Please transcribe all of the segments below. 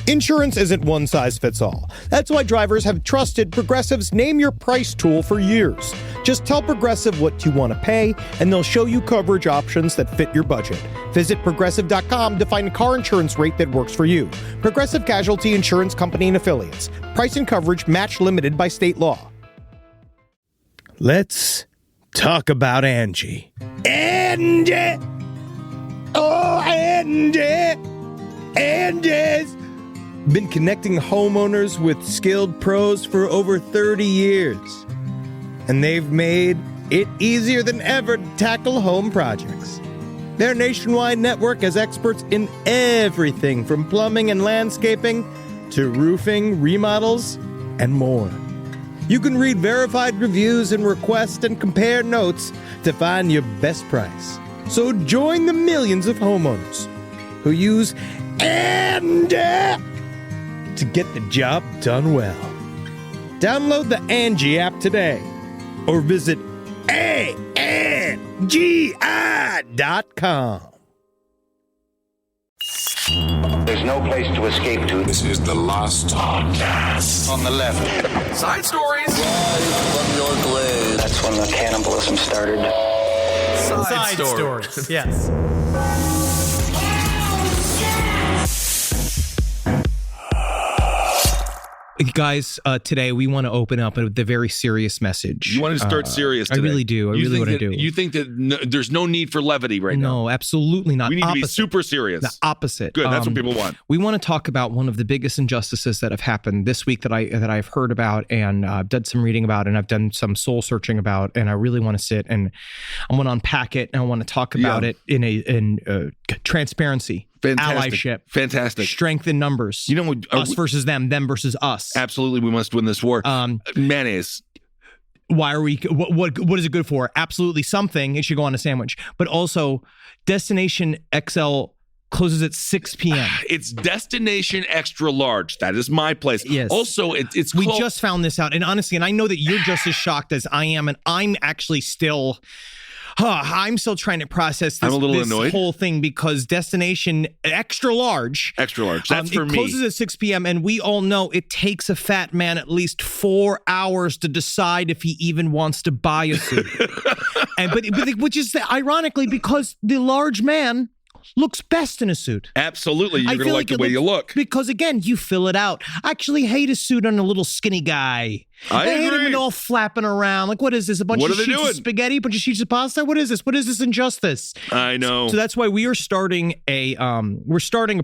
Insurance isn't one size fits all. That's why drivers have trusted Progressive's Name Your Price tool for years. Just tell Progressive what you want to pay, and they'll show you coverage options that fit your budget. Visit Progressive.com to find a car insurance rate that works for you. Progressive Casualty Insurance Company and Affiliates. Price and coverage match limited by state law. Let's talk about Angie. Angie! Oh, Angie! Angie's been connecting homeowners with skilled pros for over 30 years. And they've made it easier than ever to tackle home projects. Their nationwide network has experts in everything from plumbing and landscaping to roofing, remodels, and more. You can read verified reviews and request and compare notes to find your best price. So join the millions of homeowners who use Angie to get the job done well. Download the Angie app today or visit ANGI.com. There's no place to escape to. This is the last podcast. On the left. Side stories. From your glade. That's when the cannibalism started. Side stories. Yes. Guys, today we want to open up with a very serious message. You want to start serious today. I really do. I really want to do. You think that there's no need for levity right now? No, absolutely not. We need to be super serious. The opposite. Good, that's what people want. We want to talk about one of the biggest injustices that have happened this week that I've heard about, and I've done some reading about, and I've done some soul searching about, and I really want to sit and I want to unpack it, and I want to talk about it in transparency. Fantastic. Allyship. Fantastic. Strength in numbers. You know, us versus them versus us. Absolutely, we must win this war. Mayonnaise. Why are we? What is it good for? Absolutely something. It should go on a sandwich. But also, Destination XL closes at 6 p.m. It's Destination Extra Large. That is my place. Yes. Also, it's we just found this out, and honestly, and I know that you're just as shocked as I am, and I'm actually still. I'm still trying to process this, whole thing because Destination Extra Large. That's for me. It closes at 6 p.m. and we all know it takes a fat man at least 4 hours to decide if he even wants to buy a suit. but which is ironically because the large man looks best in a suit. Absolutely. You're going to like the way you look. Because again, you fill it out. I actually hate a suit on a little skinny guy. I hate agree. him all flapping around. Like, what is this? A bunch of sheets of spaghetti? A bunch of sheets of pasta? What is this? What is this injustice? I know. So that's why we are starting a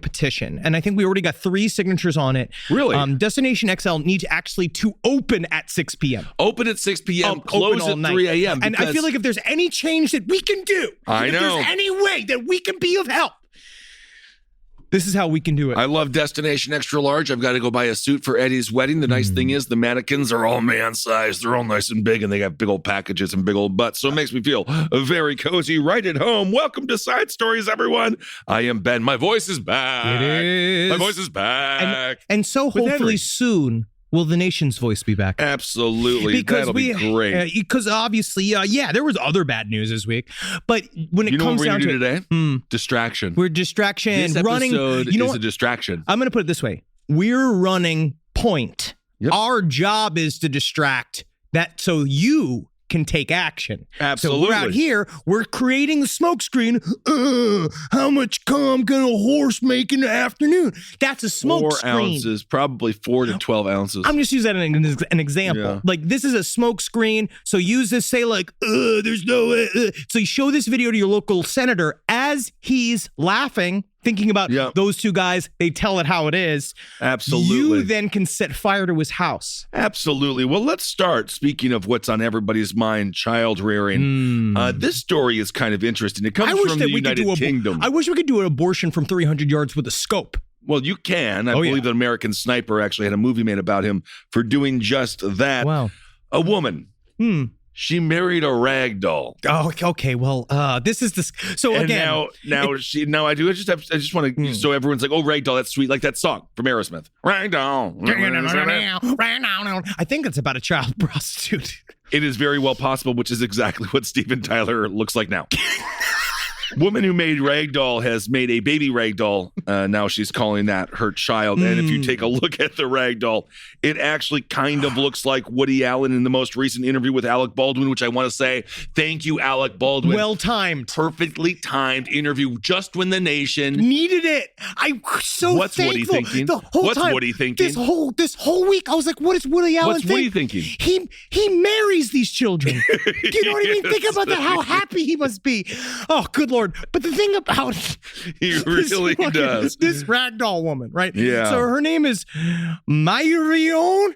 petition. And I think we already got 3 signatures on it. Really? Destination XL needs actually to open at 6 p.m. Open at 6 p.m., close at 3 a.m. And I feel like if there's any change that we can do, if there's any way that we can be of help, this is how we can do it. I love Destination Extra Large. I've got to go buy a suit for Eddie's wedding. The nice thing is the mannequins are all man-sized. They're all nice and big, and they got big old packages and big old butts. So it makes me feel very cozy right at home. Welcome to Side Stories, everyone. I am Ben. My voice is back. It is. My voice is back. And so hopefully soon will the nation's voice be back? Absolutely. Because that'll be great. Because obviously, there was other bad news this week. But when it comes down to today? Distraction. We're distraction. This episode is a distraction. I'm going to put it this way. We're running point. Yep. Our job is to distract that so you can take action. Absolutely. So we're out here, we're creating the smoke screen. How much cum can a horse make in the afternoon? That's a smoke screen. 4 ounces, probably 4 to 12 ounces. I'm just using that as an example. Yeah. Like, this is a smoke screen. So use this, say like, there's no way. So you show this video to your local senator as he's laughing, thinking about those 2 guys. They tell it how it is. Absolutely. You then can set fire to his house. Absolutely. Well, let's start. Speaking of what's on everybody's mind, child rearing. This story is kind of interesting. It comes from the United Kingdom. I wish we could do an abortion from 300 yards with a scope. Well, you can. I believe that American Sniper actually had a movie made about him for doing just that. Wow. A woman. She married a ragdoll. Oh, okay. Well, this is this. So and again, I just want to. So everyone's like, "Oh, ragdoll, that's sweet," like that song from Aerosmith. Ragdoll. I think it's about a child prostitute. It is very well possible, which is exactly what Steven Tyler looks like now. Woman who made Ragdoll has made a baby Ragdoll. Now she's calling that her child. And if you take a look at the Ragdoll, it actually kind of looks like Woody Allen in the most recent interview with Alec Baldwin, which I want to say, thank you, Alec Baldwin. Well timed. Perfectly timed interview just when the nation needed it. I'm so What's thankful. Woody thinking? The whole What's time, Woody thinking? This whole week, I was like, what is Woody Allen What's Woody thinking? He marries these children. Do you know what I mean? Think about that, how happy he must be. Oh, good Lord. But the thing about he really does. This ragdoll woman, right? Yeah. So her name is Maravone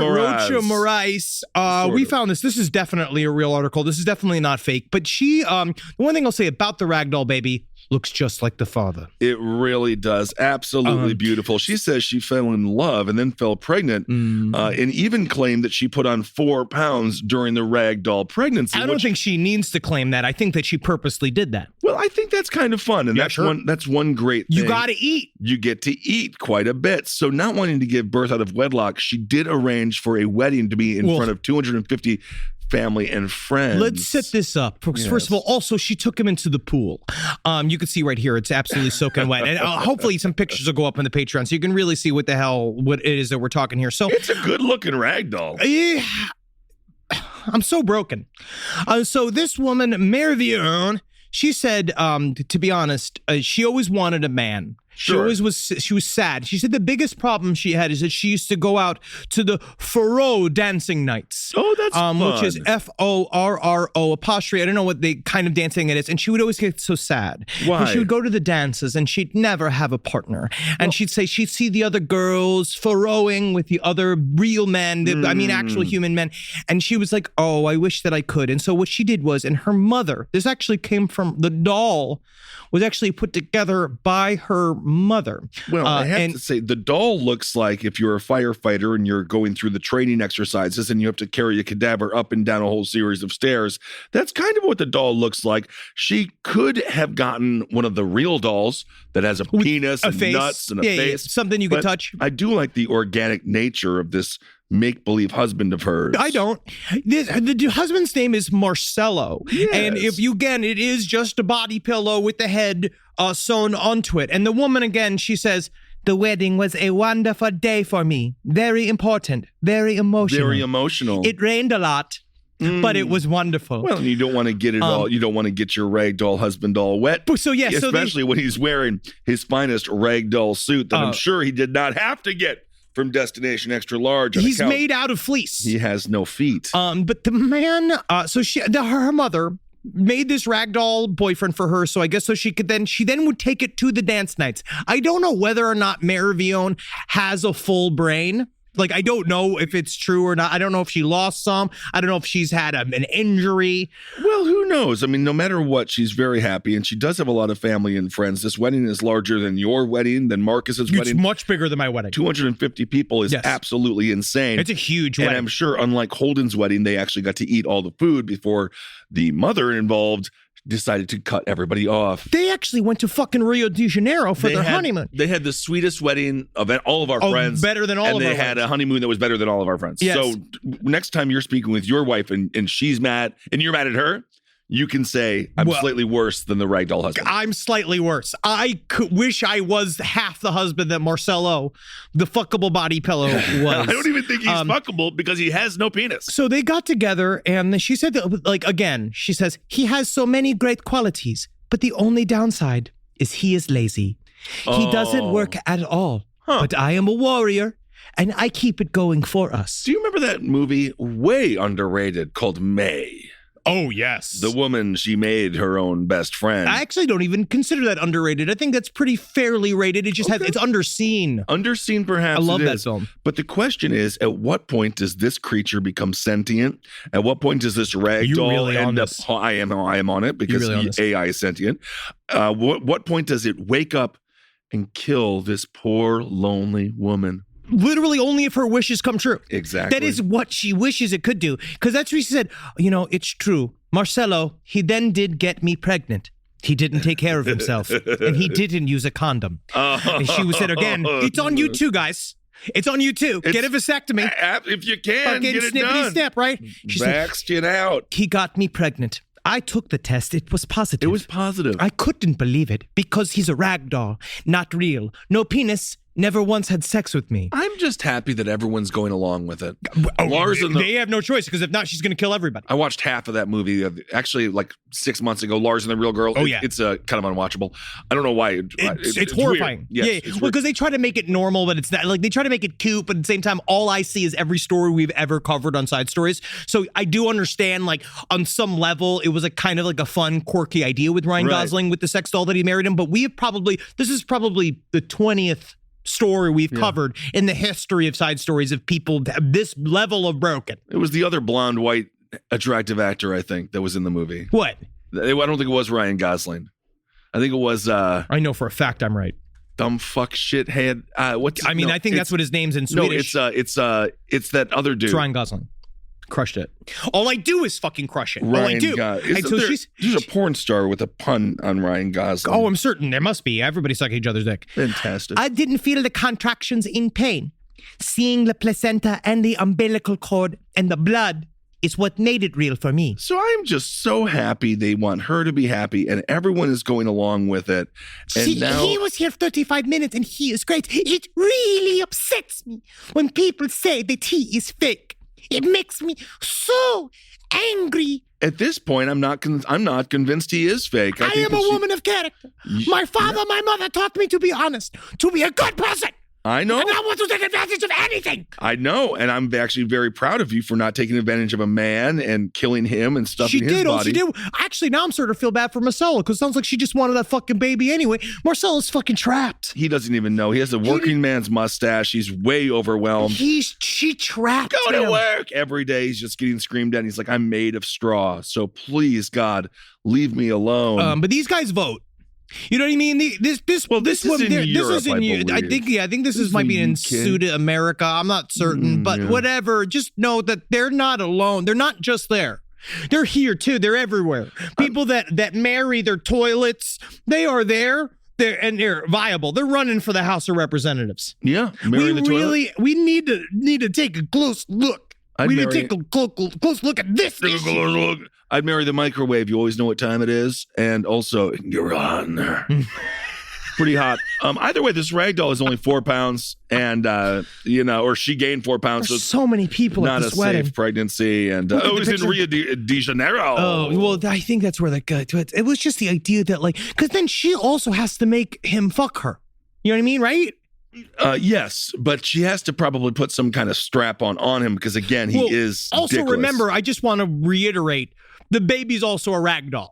Rocha Morais. We found this. This is definitely a real article. This is definitely not fake. But she, the one thing I'll say about the ragdoll baby, looks just like the father. It really does. Absolutely beautiful. She says she fell in love and then fell pregnant and even claimed that she put on 4 pounds during the ragdoll pregnancy. I don't think she needs to claim that. I think that she purposely did that. Well, I think that's kind of fun. And that's one great thing. You got to eat. You get to eat quite a bit. So not wanting to give birth out of wedlock, she did arrange for a wedding to be in front of 250 family and friends. Let's set this up. First of all, also, she took him into the pool. You can see right here, it's absolutely soaking wet. And hopefully some pictures will go up on the Patreon so you can really see what it is that we're talking here. So it's a good looking ragdoll. I'm so broken. So this woman, Mervion, she said, to be honest, she always wanted a man. Sure. She was sad. She said the biggest problem she had is that she used to go out to the Foro dancing nights. Oh, that's fun. Which is Forro apostrophe. I don't know what the kind of dancing it is. And she would always get so sad. Why? She would go to the dances and she'd never have a partner. And she'd say she'd see the other girls furrowing with the other real men, actual human men. And she was like, oh, I wish that I could. And so what she did was, and her mother, this actually came from the doll, was actually put together by her mother. Well, I have to say, the doll looks like if you're a firefighter and you're going through the training exercises and you have to carry a cadaver up and down a whole series of stairs. That's kind of what the doll looks like. She could have gotten one of the real dolls that has a penis and face. nuts and a face. Yeah, something you can touch. I do like the organic nature of this make-believe husband of hers. I don't. The husband's name is Marcelo. Yes. And it is just a body pillow with the head sewn onto it. And the woman, again, she says, the wedding was a wonderful day for me. Very important. Very emotional. Very emotional. It rained a lot, but it was wonderful. Well, you don't want to get it all. You don't want to get your ragdoll husband all wet. So, yeah. Especially when he's wearing his finest ragdoll suit that I'm sure he did not have to get from Destination Extra Large. He's made out of fleece. He has no feet. But the man, her mother made this ragdoll boyfriend for her, so I guess so she then would take it to the dance nights. I don't know whether or not Maravion has a full brain. Like, I don't know if it's true or not. I don't know if she lost some. I don't know if she's had an injury. Well, who knows? I mean, no matter what, she's very happy, and she does have a lot of family and friends. This wedding is larger than your wedding, than Marcus's wedding. It's much bigger than my wedding. 250 people is absolutely insane. It's a huge wedding. And I'm sure, unlike Holden's wedding, they actually got to eat all the food before the mother involved decided to cut everybody off. They actually went to fucking Rio de Janeiro for their honeymoon. They had the sweetest wedding of all of our friends. Better than all of our friends. And they had a honeymoon that was better than all of our friends. Yes. So next time you're speaking with your wife and she's mad and you're mad at her, you can say, I'm slightly worse than the ragdoll husband. I'm slightly worse. I wish I was half the husband that Marcelo, the fuckable body pillow, was. I don't even think he's fuckable because he has no penis. So they got together and she said that, again, she says, he has so many great qualities, but the only downside is he is lazy. He doesn't work at all. But I am a warrior and I keep it going for us. Do you remember that movie, way underrated, called May? Oh, yes. The woman, she made her own best friend. I actually don't even consider that underrated. I think that's pretty fairly rated. It just it's underseen. Underseen, perhaps. I love that film. But the question is, at what point does this creature become sentient? At what point does this ragdoll end up? I am on it because the AI is sentient. What point does it wake up and kill this poor, lonely woman? Literally only if her wishes come true. Exactly. That is what she wishes it could do. Because that's what she said, it's true. Marcelo, he then did get me pregnant. He didn't take care of himself. And he didn't use a condom. And she said again, it's on you too, guys. It's on you too. Get a vasectomy. If you can, get it done. Snip, right? She Vaxxed it out. He got me pregnant. I took the test. It was positive. It was positive. I couldn't believe it because he's a ragdoll, not real. No penis, never once had sex with me. I'm just happy that everyone's going along with it. They have no choice because if not, she's going to kill everybody. I watched half of that movie, actually like 6 months ago, Lars and the Real Girl. It's kind of unwatchable. I don't know why. It's horrifying. Yes, yeah, because they try to make it normal, but it's not. Like, they try to make it cute, but at the same time, all I see is every story we've ever covered on Side Stories. So I do understand, like, on some level, it was a kind of like a fun, quirky idea with Ryan Gosling with the sex doll that he married him. But this is probably the 20th story we've covered in the history of Side Stories of people this level of broken. It was the other blonde, white, attractive actor, I think, that was in the movie. What? I don't think it was Ryan Gosling. I think it was I know for a fact I'm right. Dumb fuck shithead. I think that's what his name's in Swedish. No, it's that other dude. It's Ryan Gosling. Crushed it. All I do is fucking crush it. Ryan all I do. There's a porn star with a pun on Ryan Gosling. Oh, I'm certain there must be. Everybody suck each other's dick. Fantastic. I didn't feel the contractions in pain. Seeing the placenta and the umbilical cord and the blood is what made it real for me. So I'm just so happy they want her to be happy, and everyone is going along with it. And he was here 35 minutes, and he is great. It really upsets me when people say that he is fake. It makes me so angry. At this point, I'm not convinced he is fake. I am a woman of character. My father, my mother taught me to be honest, to be a good person. I know. And I want to take advantage of anything. I know, and I'm actually very proud of you for not taking advantage of a man and killing him and stuffing his body. She did. Actually, now I'm starting to feel bad for Marcella because it sounds like she just wanted that fucking baby anyway. Marcella's fucking trapped. He doesn't even know. He has a working man's mustache. He's way overwhelmed. She trapped him. Go to work. Every day he's just getting screamed at. He's like, I'm made of straw. So please, God, leave me alone. But these guys vote. You know what I mean? This is in Europe, I think this might be in South America. I'm not certain, but whatever. Just know that they're not alone. They're not just there. They're here too. They're everywhere. People that marry their toilets, they are there. They're viable. They're running for the House of Representatives. Yeah, toilet. We need to take a close look. We need to take a close look at this issue. I'd marry the microwave. You always know what time it is. And also, Your Honor. Pretty hot. Either way, this ragdoll is only 4 pounds. And, or she gained 4 pounds. There's so many people at this wedding. Not a safe pregnancy. And, it was in Rio de Janeiro. Oh, well, I think that's where it was just the idea that, like, because then she also has to make him fuck her. You know what I mean, right? Yes, but she has to probably put some kind of strap on him because, again, he is also dickless. Remember, I just want to reiterate, the baby's also a ragdoll.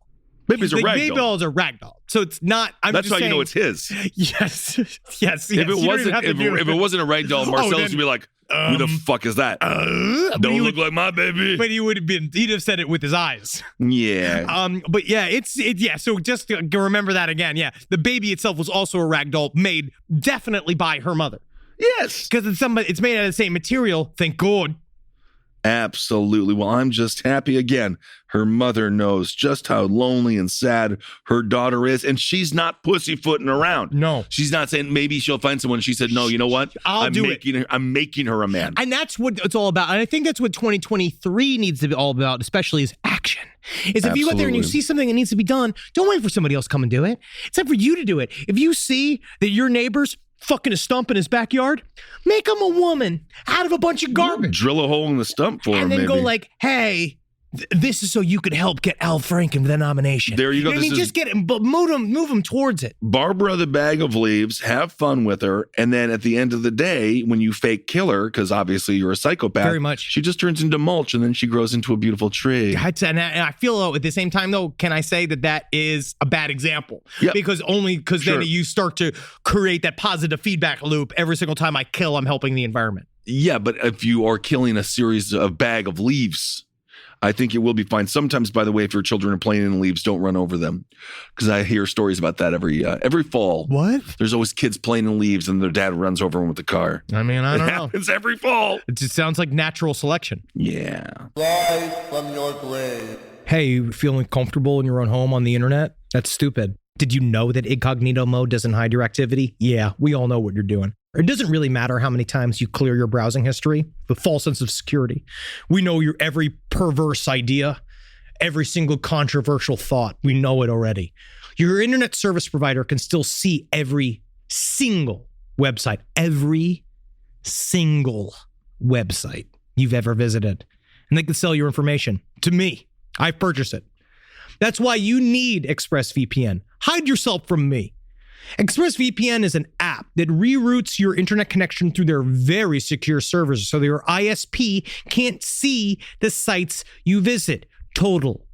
Baby's a ragdoll. Baby doll is a ragdoll. So it's not, That's how you know it's his. Yes. Yes. If it wasn't a ragdoll, Marcella's would be like, who the fuck is that? Don't look like my baby. But he'd have said it with his eyes. Yeah. But yeah, so just remember that again. Yeah. The baby itself was also a ragdoll made definitely by her mother. Yes. Because it's made out of the same material. Thank God. Absolutely. Well, I'm just happy again. Her mother knows just how lonely and sad her daughter is, and she's not pussyfooting around. No. She's not saying maybe she'll find someone. She said, no, you know what? I'm making her a man. And that's what it's all about. And I think that's what 2023 needs to be all about, especially is action. Is if you go out there and you see something that needs to be done, don't wait for somebody else to come and do it. It's time for you to do it. If you see that your neighbor's fucking a stump in his backyard, make him a woman out of a bunch of garbage. Drill a hole in the stump for him, and then maybe. Go like, hey, this is so you could help get Al Franken the nomination. There you go. I mean, just get him, but move him towards it. Barbara the Bag of Leaves, have fun with her, and then at the end of the day, when you fake kill her, because obviously you're a psychopath, very much, she just turns into mulch, and then she grows into a beautiful tree. And I feel at the same time, though, can I say that is a bad example? Yep. Because then you start to create that positive feedback loop. Every single time I kill, I'm helping the environment. Yeah, but if you are killing a series of bag of leaves, I think it will be fine. Sometimes, by the way, if your children are playing in leaves, don't run over them, because I hear stories about that every fall. What? There's always kids playing in leaves, and their dad runs over them with the car. I mean, I don't know. It happens every fall. It just sounds like natural selection. Yeah. Rise from your grave. Hey, you feeling comfortable in your own home on the internet? That's stupid. Did you know that incognito mode doesn't hide your activity? Yeah, we all know what you're doing. It doesn't really matter how many times you clear your browsing history, the false sense of security. We know your every perverse idea every single controversial thought. We know it already. Your internet service provider can still see every single website you've ever visited. And they can sell your information to me. I purchase it. That's why you need ExpressVPN. Hide yourself from me. ExpressVPN is an app that reroutes your internet connection through their very secure servers so your ISP can't see the sites you visit. Total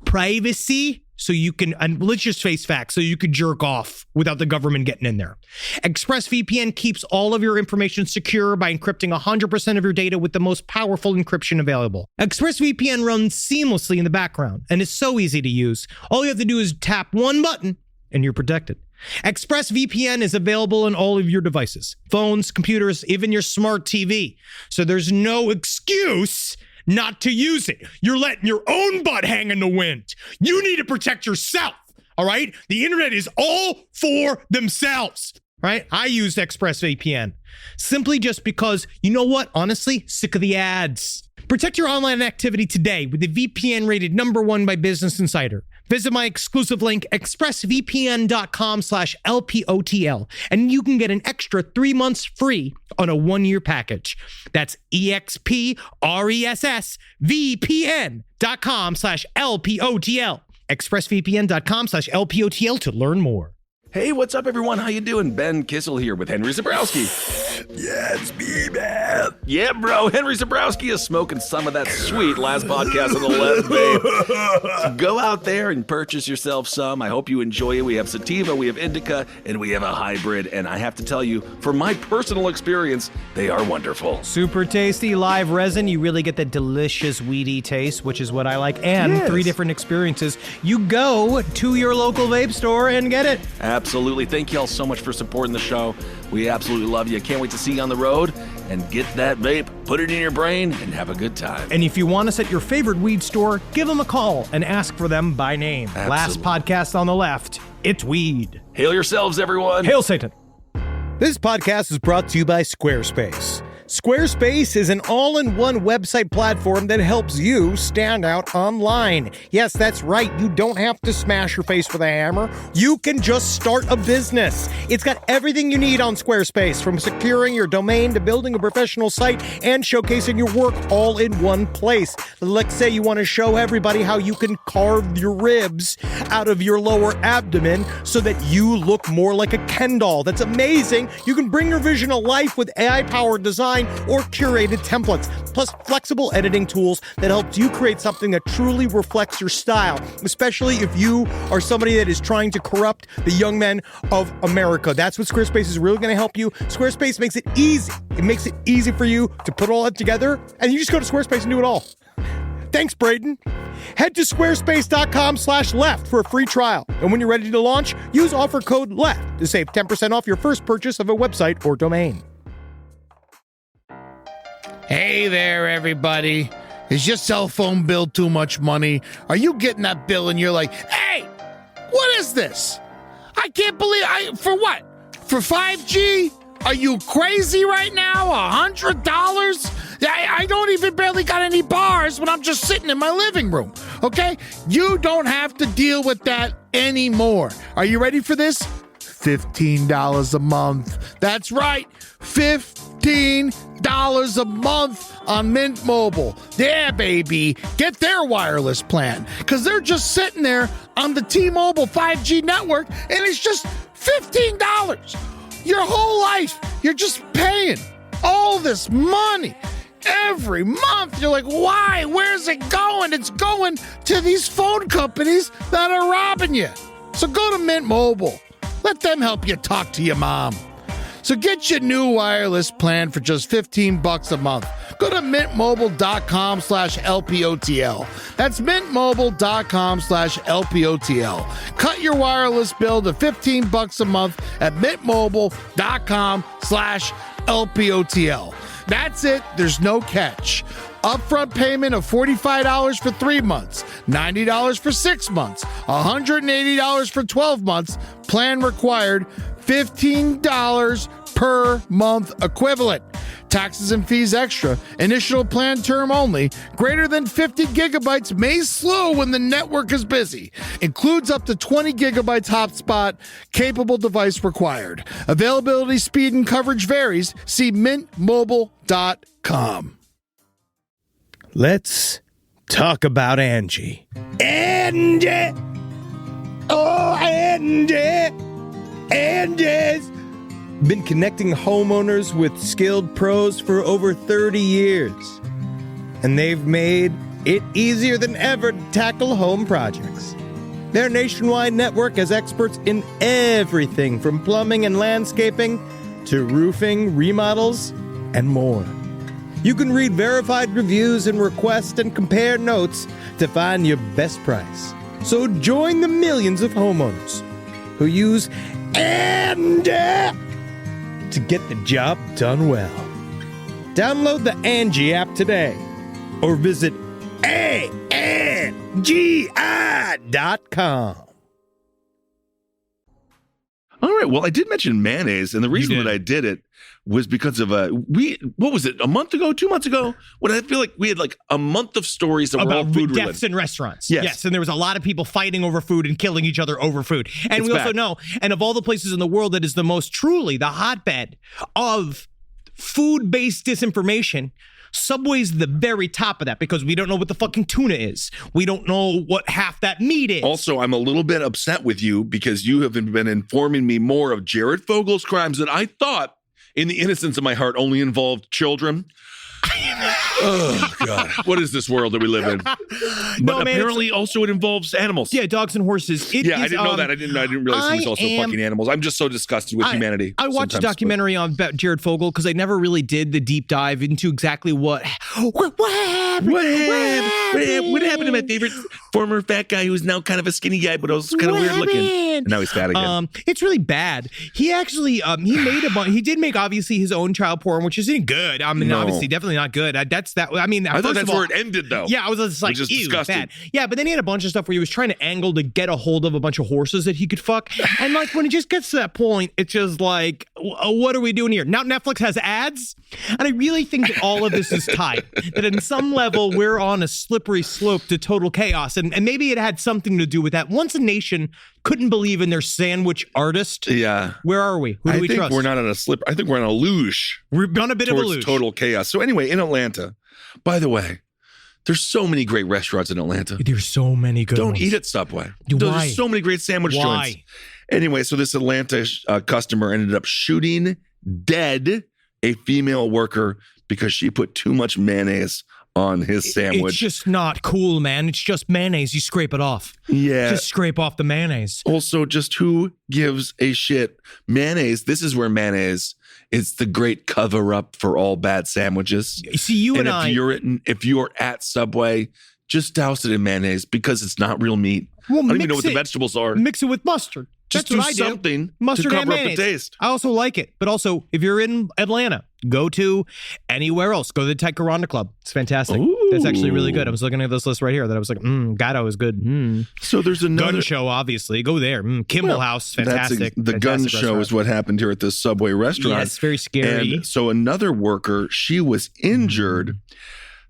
privacy, so you can, and let's just face facts, so you could jerk off without the government getting in there. ExpressVPN keeps all of your information secure by encrypting 100% of your data with the most powerful encryption available. ExpressVPN runs seamlessly in the background and is so easy to use. All you have to do is tap one button and you're protected. ExpressVPN is available on all of your devices, phones, computers, even your smart TV. So there's no excuse not to use it. You're letting your own butt hang in the wind. You need to protect yourself, all right? The internet is all for themselves, right? I use ExpressVPN simply just because, you know what? Honestly, sick of the ads. Protect your online activity today with the VPN rated #1 by Business Insider. Visit my exclusive link, expressvpn.com/LPOTL, and you can get an extra 3 months free on a 1-year package. That's expressvpn.com/LPOTL. expressvpn.com/LPOTL to learn more. Hey, what's up, everyone? How you doing? Ben Kissel here with Henry Zabrowski. Yeah, it's me, man. Yeah, bro. Henry Zabrowski is smoking some of that sweet last podcast on the left, babe. So go out there and purchase yourself some. I hope you enjoy it. We have sativa, we have indica, and we have a hybrid. And I have to tell you, from my personal experience, they are wonderful. Super tasty live resin. You really get that delicious weedy taste, which is what I like. And 3 different experiences. You go to your local vape store and get it. Absolutely. Thank you all so much for supporting the show. We absolutely love you. Can't wait to see you on the road and get that vape, put it in your brain, and have a good time. And if you want us at your favorite weed store, give them a call and ask for them by name. Absolutely. Last podcast on the left, it's weed. Hail yourselves, everyone. Hail Satan. This podcast is brought to you by Squarespace. Squarespace is an all-in-one website platform that helps you stand out online. Yes, that's right. You don't have to smash your face with a hammer. You can just start a business. It's got everything you need on Squarespace, from securing your domain to building a professional site and showcasing your work all in one place. Let's say you want to show everybody how you can carve your ribs out of your lower abdomen so that you look more like a Ken doll. That's amazing. You can bring your vision to life with AI-powered design or curated templates, plus flexible editing tools that helps you create something that truly reflects your style, especially if you are somebody that is trying to corrupt the young men of America. That's what Squarespace is really going to help you. Squarespace makes it easy. It makes it easy for you to put all that together, and you just go to Squarespace and do it all. Thanks, Braden. Head to squarespace.com/left for a free trial. And when you're ready to launch, use offer code LEFT to save 10% off your first purchase of a website or domain. Hey there, everybody. Is your cell phone bill too much money? Are you getting that bill and you're like, hey, what is this? I can't believe for what? For 5G? Are you crazy right now? $100? I don't even barely got any bars when I'm just sitting in my living room, okay? You don't have to deal with that anymore. Are you ready for this? $15 a month. That's right, $15 a month on Mint Mobile. Yeah, baby. Get their wireless plan, because they're just sitting there on the T-Mobile 5G network, and it's just $15. Your whole life, you're just paying all this money every month. You're like, why? Where's it going? It's going to these phone companies that are robbing you. So go to Mint Mobile. Let them help you talk to your mom. So get your new wireless plan for just $15 a month. Go to mintmobile.com/LPOTL. That's mintmobile.com/LPOTL. Cut your wireless bill to $15 a month at mintmobile.com/LPOTL. That's it. There's no catch. Upfront payment of $45 for 3 months, $90 for 6 months, $180 for 12 months. Plan required, $15 per month equivalent. Taxes and fees extra. Initial plan term only. Greater than 50 gigabytes may slow when the network is busy. Includes up to 20 gigabytes hotspot. Capable device required. Availability, speed, and coverage varies. See mintmobile.com. Let's talk about Angie. Angie! Oh, Angie! Angie's been connecting homeowners with skilled pros for over 30 years. And they've made it easier than ever to tackle home projects. Their nationwide network has experts in everything from plumbing and landscaping to roofing, remodels, and more. You can read verified reviews and request and compare notes to find your best price. So join the millions of homeowners who use Angie to get the job done well. Download the Angie app today or visit ANGI.com. All right. Well, I did mention mayonnaise, and the reason that I did it was because of what was it, a month ago, 2 months ago? When I feel like we had like a month of stories that were all food related. Deaths in restaurants. Yes. And there was a lot of people fighting over food and killing each other over food. And It's we also bad. know, and of all the places in the world that is the most truly the hotbed of food-based disinformation, Subway's the very top of that because we don't know what the fucking tuna is. We don't know what half that meat is. Also, I'm a little bit upset with you because you have been informing me more of Jared Fogel's crimes that I thought, in the innocence of my heart, only involved children. Oh, God. What is this world that we live in? But apparently also it involves animals. Yeah, dogs and horses. I didn't know that. I didn't realize it was also fucking animals. I'm just so disgusted with humanity. I watched a sometimes, documentary about Jared Fogle because I never really did the deep dive into exactly what happened. What happened to my favorite former fat guy who's now kind of a skinny guy, but also kind of weird looking? And now he's fat again. It's really bad. He actually he did make obviously his own child porn, which isn't good. I mean, obviously, definitely not good. I thought that's where it ended, though. Yeah, I was just like, ew, disgusting. bad. Yeah, but then he had a bunch of stuff where he was trying to angle to get a hold of a bunch of horses that he could fuck. And like when it just gets to that point, it's just like, what are we doing here? Now Netflix has ads, and I really think that all of this is tied. That in some level we're on a slippery slope to total chaos, and maybe it had something to do with that. Once a nation couldn't believe in their sandwich artist. Yeah. Where are we? Who do we trust? I think we're not on a slip. I think we're on a luge. We're on a bit of a towards luge. Total chaos. So anyway, in Atlanta, by the way, there's so many great restaurants in Atlanta. There's so many good ones. Don't eat at Subway. Why? There's so many great sandwich joints. Anyway, so this Atlanta customer ended up shooting dead a female worker because she put too much mayonnaise on his sandwich. It's just not cool, man. It's just mayonnaise. You scrape it off. Yeah. Just scrape off the mayonnaise. Also, just who gives a shit? Mayonnaise, this is where mayonnaise is the great cover-up for all bad sandwiches. See, you and I... If you're at Subway, just douse it in mayonnaise because it's not real meat. Well, I don't even know what the vegetables are. Mix it with mustard. Just That's what I do do. something Mustard to and cover up the mayonnaise. taste. I also like it. But also, if you're in Atlanta, go to anywhere else. Go to the Ticonderoga Club. It's fantastic. Ooh. That's actually really good. I was looking at this list right here that I was like, Gatto is good. So there's another... Gun Show, obviously. Go there. Kimball House, fantastic. The Gun Show is what happened here at this Subway restaurant. Yes, very scary. And so another worker, she was injured.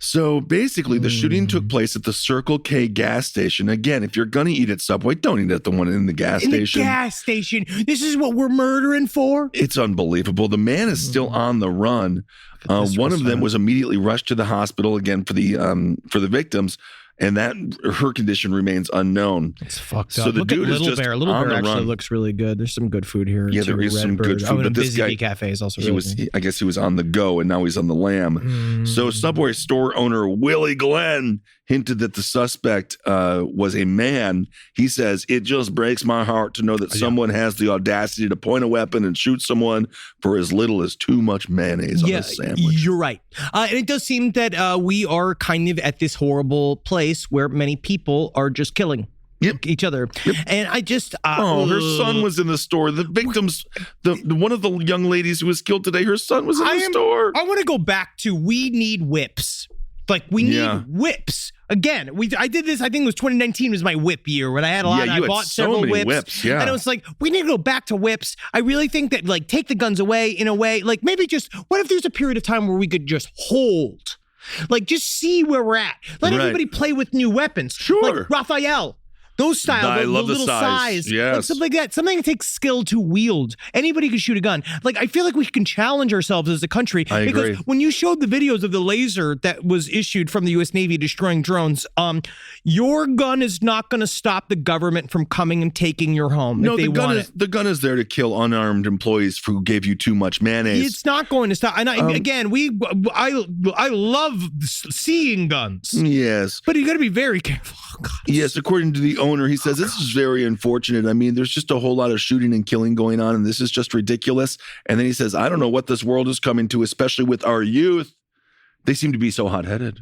So basically, the shooting took place at the Circle K gas station. Again, if you're going to eat at Subway, don't eat at the one in the gas station. In the gas station. This is what we're murdering for? It's unbelievable. The man is still on the run. One of them was immediately rushed to the hospital again for the victims, and her condition remains unknown. It's fucked up. So the Look dude at is Little just Bear. Little on Bear the actually run. looks really good. There's some good food here. Yeah, too. there is some good food. And But this Busy guy, Bee Cafe is also really good. I guess he was on the go, and now he's on the lam. So Subway store owner Willie Glenn hinted that the suspect was a man. He says, "It just breaks my heart to know that someone has the audacity to point a weapon and shoot someone for as little as too much mayonnaise on a sandwich." You're right. And it does seem that we are kind of at this horrible place where many people are just killing each other. And I just... her son was in the store. The victims, the one of the young ladies who was killed today, her son was in the store. I want to go back to we need whips. Like, we need Yeah. whips. Again, I did this, I think it was 2019 was my whip year when I had a lot. Yeah, I you had bought so several many whips. whips, yeah. And it was like, we need to go back to whips. I really think that, like, take the guns away in a way. Like, maybe just, what if there's a period of time where we could just hold? Like, just see where we're at. Let Right. everybody play with new weapons. Sure. Like Raphael. Those style, I the love the little size. size. Yes. Like something like that. Something that takes skill to wield. Anybody can shoot a gun. Like, I feel like we can challenge ourselves as a country. I because agree. when you showed the videos of the laser that was issued from the U.S. Navy destroying drones, your gun is not going to stop the government from coming and taking your home No, if they want it. the gun is there to kill unarmed employees who gave you too much mayonnaise. It's not going to stop. And I love seeing guns, Yes. but you got to be very careful. Oh, God. Yes, according to the owner, he says this is very unfortunate. I mean, there's just a whole lot of shooting and killing going on, and this is just ridiculous. And then he says, I don't know what this world is coming to, especially with our youth. They seem to be so hot-headed.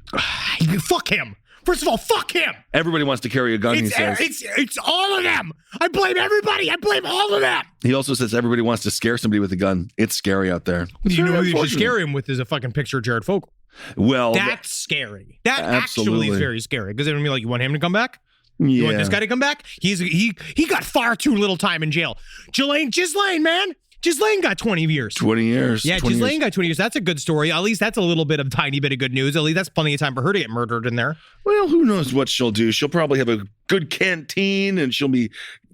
Fuck him. First of all, fuck him. Everybody wants to carry a gun, he says. It's all of them. I blame everybody. I blame all of them. He also says everybody wants to scare somebody with a gun. It's scary out there. You know who you should unfortunate. scare him with is a fucking picture of Jared Fogle. Well, That's scary. That actually Absolutely. is very scary. Because it'll be like, you want him to come back? You want yeah. this guy to come back? He got far too little time in jail. Ghislaine, man. Ghislaine got 20 years. 20 years. Yeah, 20 Ghislaine years. got 20 years. That's a good story. At least that's a little bit of tiny bit of good news. At least that's plenty of time for her to get murdered in there. Well, who knows what she'll do? She'll probably have a good canteen and she'll be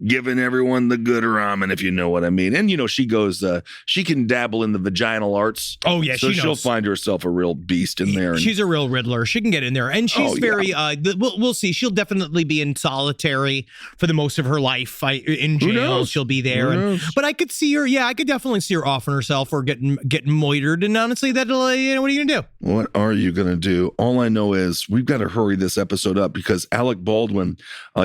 giving everyone the good ramen, if you know what I mean. And, you know, she goes, she can dabble in the vaginal arts. Oh, yeah, so she knows. she'll find herself a real beast in there. And, She's a real Riddler. She can get in there. And she's very, we'll see. She'll definitely be in solitary for the most of her life. In jail, knows? she'll be there. Who knows? But I could see her, I could definitely see her offing herself or getting moitered. And honestly, that'll, what are you going to do? what are you going to do? All I know is we've got to hurry this episode up because Alec Baldwin,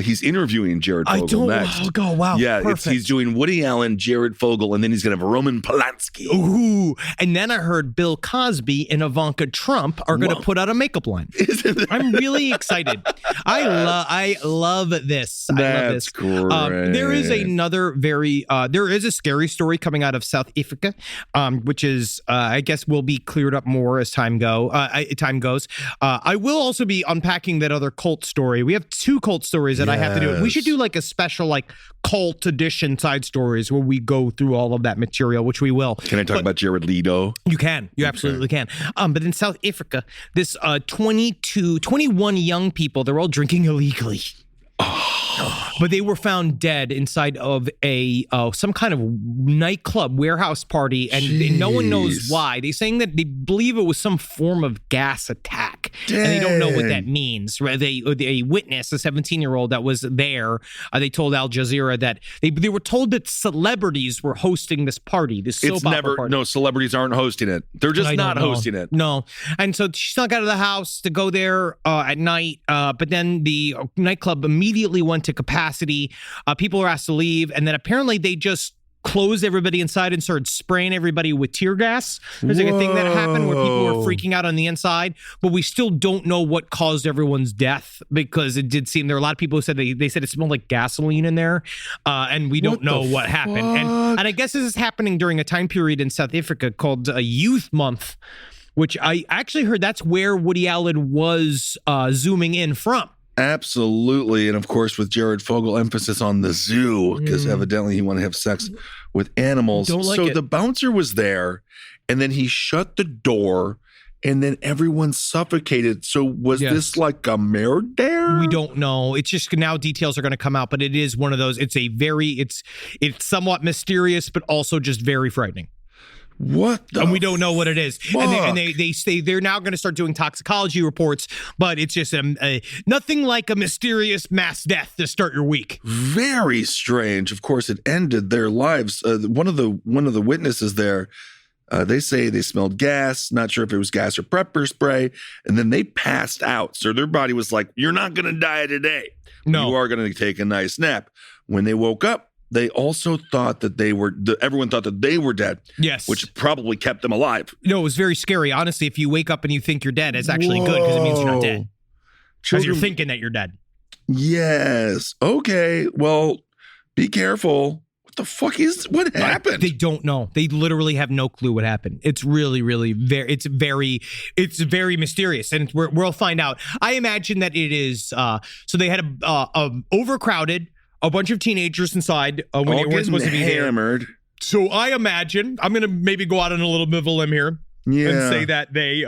he's interviewing Jared Fogle next. Oh, wow. Yeah, Perfect. he's doing Woody Allen, Jared Fogle, and then he's going to have Roman Polanski. Ooh, and then I heard Bill Cosby and Ivanka Trump are going to put out a makeup line. I'm really excited. I love this. I love this. That's great. There is another there is a scary story coming out of South Africa, which is I guess will be cleared up more as time goes. I will also be unpacking that other cult story. We have two cult stories that I have to do. We should do like a special like cult edition side stories where we go through all of that material, which we will. Can I talk about Jared Leto? You can. You absolutely can. But in South Africa, this 21 young people, they're all drinking illegally. But they were found dead inside of a some kind of nightclub warehouse party, and no one knows why. They're saying that they believe it was some form of gas attack, and they don't know what that means. A witness, a 17-year-old that was there, they told Al Jazeera that they were told that celebrities were hosting this party. This soap opera party. No, celebrities aren't hosting it. They're just not hosting it. No. And so she snuck out of the house to go there at night, but then the nightclub immediately went to capacity. People were asked to leave, and then apparently they just closed everybody inside and started spraying everybody with tear gas. There's like a thing that happened where people were freaking out on the inside, but we still don't know what caused everyone's death, because it did seem there are a lot of people who said they said it smelled like gasoline in there, and we don't know what happened. And I guess this is happening during a time period in South Africa called Youth Month, which I actually heard that's where Woody Allen was zooming in from. Absolutely. And of course, with Jared Fogle, emphasis on the zoo, because evidently he wanted to have sex with animals. Don't like it. The bouncer was there, and then he shut the door, and then everyone suffocated. So was this like a mare dare? We don't know. It's just now details are going to come out, but it is one of those. It's somewhat mysterious, but also just very frightening. And we don't know what it is. And they say they're now going to start doing toxicology reports, but it's just nothing like a mysterious mass death to start your week. Very strange. Of course, it ended their lives. One of the witnesses there, they say they smelled gas, not sure if it was gas or pepper spray, and then they passed out. So their body was like, you're not going to die today. No. You are going to take a nice nap. When they woke up, they also thought that everyone thought that they were dead. Yes. Which probably kept them alive. No, it was very scary. Honestly, if you wake up and you think you're dead, it's actually good because it means you're not dead. Because you're thinking that you're dead. Yes. Okay. Well, be careful. What happened? They don't know. They literally have no clue what happened. It's really, really it's very mysterious, and we'll find out. I imagine that it is. So they had a overcrowded, a bunch of teenagers inside when they weren't supposed to be hammered. there. So I imagine I'm gonna maybe go out on a little bit of a limb here and say that they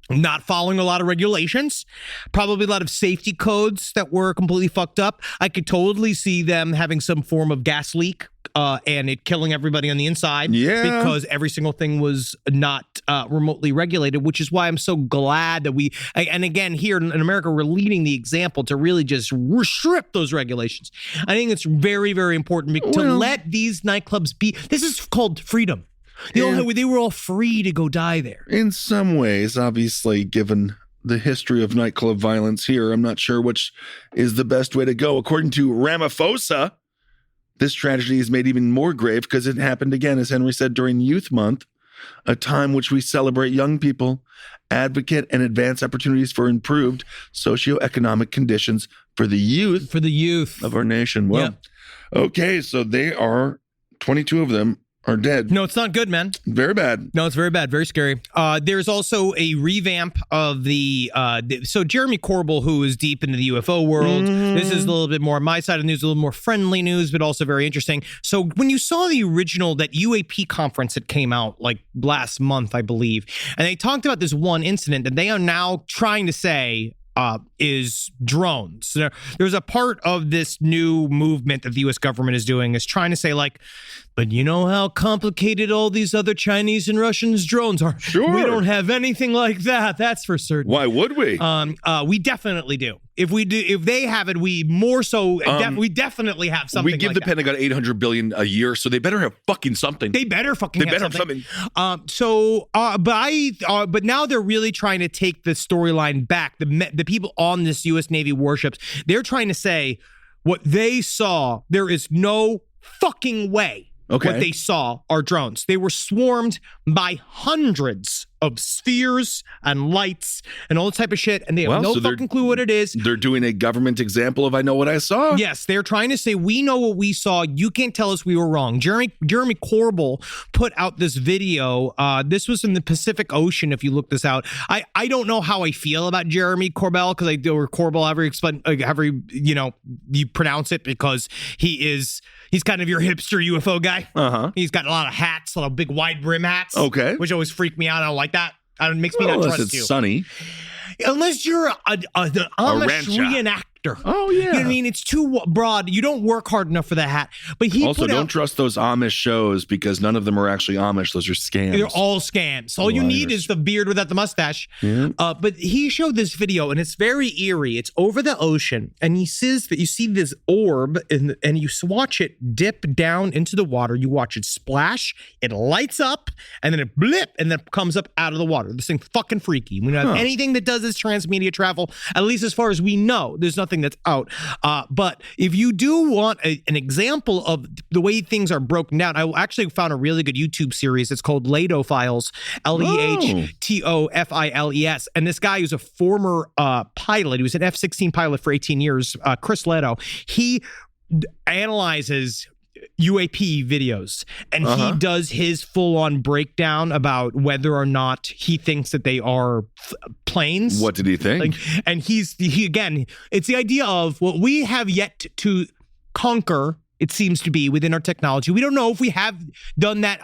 not following a lot of regulations, probably a lot of safety codes that were completely fucked up. I could totally see them having some form of gas leak and it killing everybody on the inside because every single thing was not remotely regulated, which is why I'm so glad that and again, here in America, we're leading the example to really just strip those regulations. I think it's very, very important to let these nightclubs be. This is called freedom. They were all free to go die there. In some ways, obviously, given the history of nightclub violence here, I'm not sure which is the best way to go. According to Ramaphosa, this tragedy is made even more grave because it happened again, as Henry said, during Youth Month, a time which we celebrate young people, advocate and advance opportunities for improved socioeconomic conditions for the youth of our nation. Well, okay, so they are 22 of them are dead. No, it's not good, man. Very bad. No, it's very bad. Very scary. There's also a revamp of so Jeremy Corbell, who is deep into the UFO world. This is a little bit more on my side of the news, a little more friendly news, but also very interesting. So when you saw the original, that UAP conference that came out like last month, I believe, and they talked about this one incident that they are now trying to say is drones. There's a part of this new movement that the U.S. government is doing is trying to say like, but you know how complicated all these other Chinese and Russians drones are. Sure. We don't have anything like that. That's for certain. Why would we? We definitely do. If they have it, we more so. We definitely have something. We give the Pentagon $800 billion a year, so they better have fucking something. They better fucking have something. But now they're really trying to take the storyline back. The people on this U.S. Navy warships, they're trying to say what they saw. There is no fucking way. Okay. What they saw are drones. They were swarmed by hundreds of spheres and lights and all this type of shit, and they have no fucking clue what it is. They're doing a government example of I know what I saw. Yes, they're trying to say, we know what we saw. You can't tell us we were wrong. Jeremy Corbell put out this video. This was in the Pacific Ocean, if you look this out. I don't know how I feel about Jeremy Corbell, because or Corbell, however you pronounce it, because he's kind of your hipster UFO guy. He's got a lot of hats, a lot of big wide brim hats. Okay. Which always freak me out. I don't like that. It makes me not trust you. Unless it's sunny. Unless you're the Amish reenactor. Oh, yeah. You know what I mean? It's too broad. You don't work hard enough for the hat. But he also don't trust those Amish shows, because none of them are actually Amish. Those are scams. They're all scams. All you need is the beard without the mustache. Yeah. But he showed this video, and it's very eerie. It's over the ocean, and he says that you see this orb, and you watch it dip down into the water. You watch it splash. It lights up, and then it blip, and then it comes up out of the water. This thing fucking freaky. We don't have anything that does this transmedia travel, at least as far as we know. There's nothing that's out. But if you do want an example of the way things are broken down, I actually found a really good YouTube series. It's called Leto Files, Lehtofiles. And this guy who's a former pilot, he was an F-16 pilot for 18 years, Chris Leto, he analyzes UAP videos, and he does his full-on breakdown about whether or not he thinks that they are planes. What did he think? And he again, it's the idea of what we have yet to conquer. It seems to be within our technology. We don't know if we have done that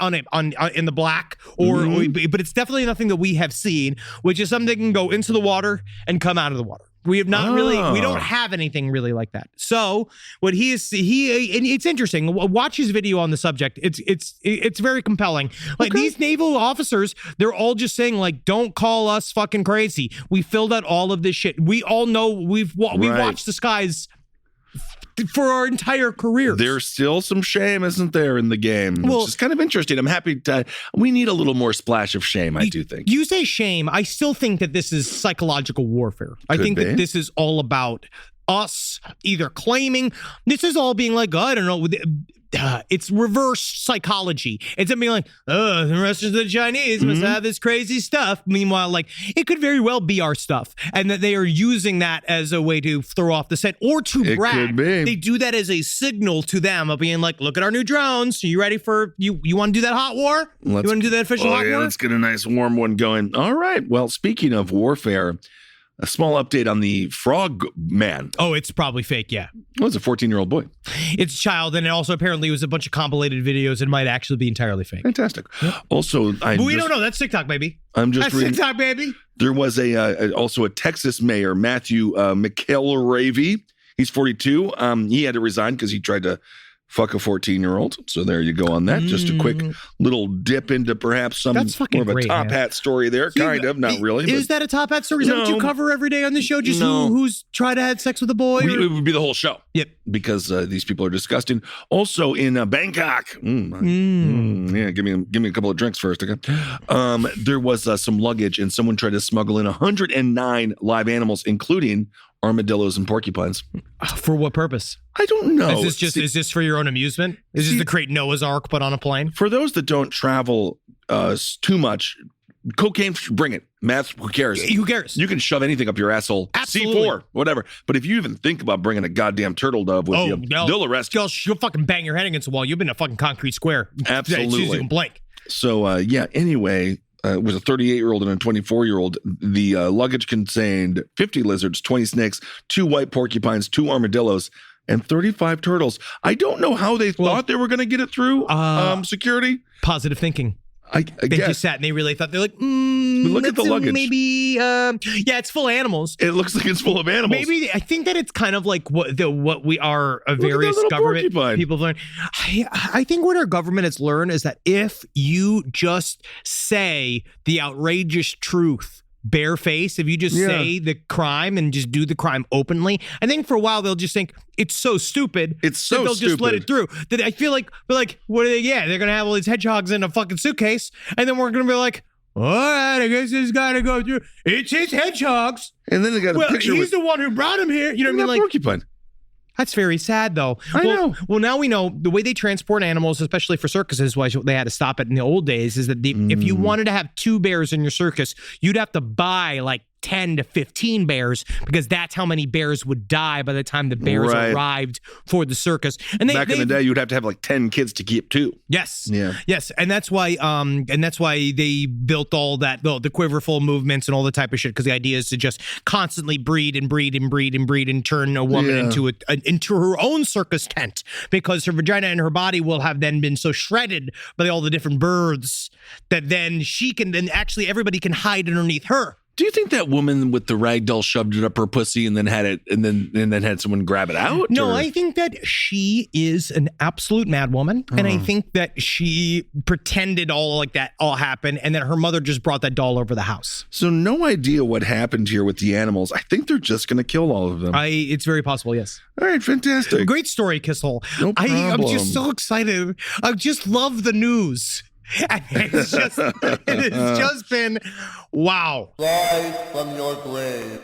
in the black, but it's definitely nothing that we have seen, which is something that can go into the water and come out of the water. We have not we don't have anything really like that. So what and it's interesting. Watch his video on the subject. It's very compelling. Like these naval officers, they're all just saying like, don't call us fucking crazy. We filled out all of this shit. We all know we watched the skies for our entire careers. There's still some shame, isn't there, in the game? Which is kind of interesting. I'm happy we need a little more splash of shame, I do think. You say shame. I still think that this is psychological warfare. I think that this is all about us either claiming, this is all being like, I don't know, it's reverse psychology. It's being like, oh, the rest of the Chinese must have this crazy stuff. Meanwhile, like, it could very well be our stuff, and that they are using that as a way to throw off the scent or to brag. Could be. They do that as a signal to them of being like, look at our new drones. Are you ready for, you want to do that hot war? You want to do that official hot war? Let's get a nice warm one going. All right. Well, speaking of warfare, a small update on the frog man. Oh, it's probably fake, yeah. Oh, it's a 14-year-old boy. It's a child, and it also apparently was a bunch of compilated videos and might actually be entirely fake. Fantastic. Also, but we don't know. That's TikTok, baby. That's TikTok, baby. There was also a Texas mayor, Matthew McElravy. He's 42. He had to resign because he tried to fuck a 14-year-old. So there you go on that. Just a quick little dip into perhaps some more of a top hat story there. Kind of, not really. Is that a top hat story? Is that what you cover every day on the show? Just who's tried to have sex with a boy? It would be the whole show. Yep. Because these people are disgusting. Also in Bangkok. Yeah, give me a couple of drinks first, okay? There was some luggage, and someone tried to smuggle in 109 live animals, including armadillos and porcupines. For what purpose? I don't know. Is this for your own amusement? Is this to create Noah's Ark but on a plane? For those that don't travel too much, cocaine, bring it. Meth, who cares? Who cares? You can shove anything up your asshole. Absolutely. C4, whatever. But if you even think about bringing a goddamn turtle dove with you, they'll arrest you. You'll fucking bang your head against the wall. You've been a fucking concrete square. Absolutely. As soon as you can blink. So, anyway, it was a 38-year-old and a 24-year-old. The luggage contained 50 lizards, 20 snakes, 2 white porcupines, 2 armadillos, and 35 turtles. I don't know how they thought they were going to get it through security. Positive thinking. I they guess. just sat and they really thought, they're like, look at the luggage. Maybe, it's full of animals. It looks like it's full of animals. Maybe I think that it's kind of like what we are various government people have learned. I think what our government has learned is that if you just say the outrageous truth barefaced, if you just say the crime and just do the crime openly, I think for a while they'll just think it's so stupid. They'll just let it through. That I feel like we're like, what are they? Yeah, they're gonna have all these hedgehogs in a fucking suitcase, and then we're gonna be like, all right, I guess this got to go through. It's his hedgehogs, and then they got a picture. He's the one who brought him here. You know what I mean? Like porcupine. That's very sad, though. I know. Well, now we know the way they transport animals, especially for circuses, why they had to stop it in the old days, is that if you wanted to have 2 bears in your circus, you'd have to buy like 10 to 15 bears, because that's how many bears would die by the time the bears arrived for the circus. And back in the day, you'd have to have like 10 kids to keep 2. Yes. Yeah. Yes. And that's why they built all that, the quiverful movements and all the type of shit, because the idea is to just constantly breed and turn a woman into her own circus tent, because her vagina and her body will have then been so shredded by all the different births that then actually everybody can hide underneath her. Do you think that woman with the ragdoll shoved it up her pussy and then had it and then had someone grab it out? No, I think that she is an absolute mad woman, and I think that she pretended all happened, and that her mother just brought that doll over the house. So no idea what happened here with the animals. I think they're just going to kill all of them. It's very possible, yes. All right, fantastic. Great story, Kissel. No problem. I'm just so excited. I just love the news. It's just been wow. Rise from your grave.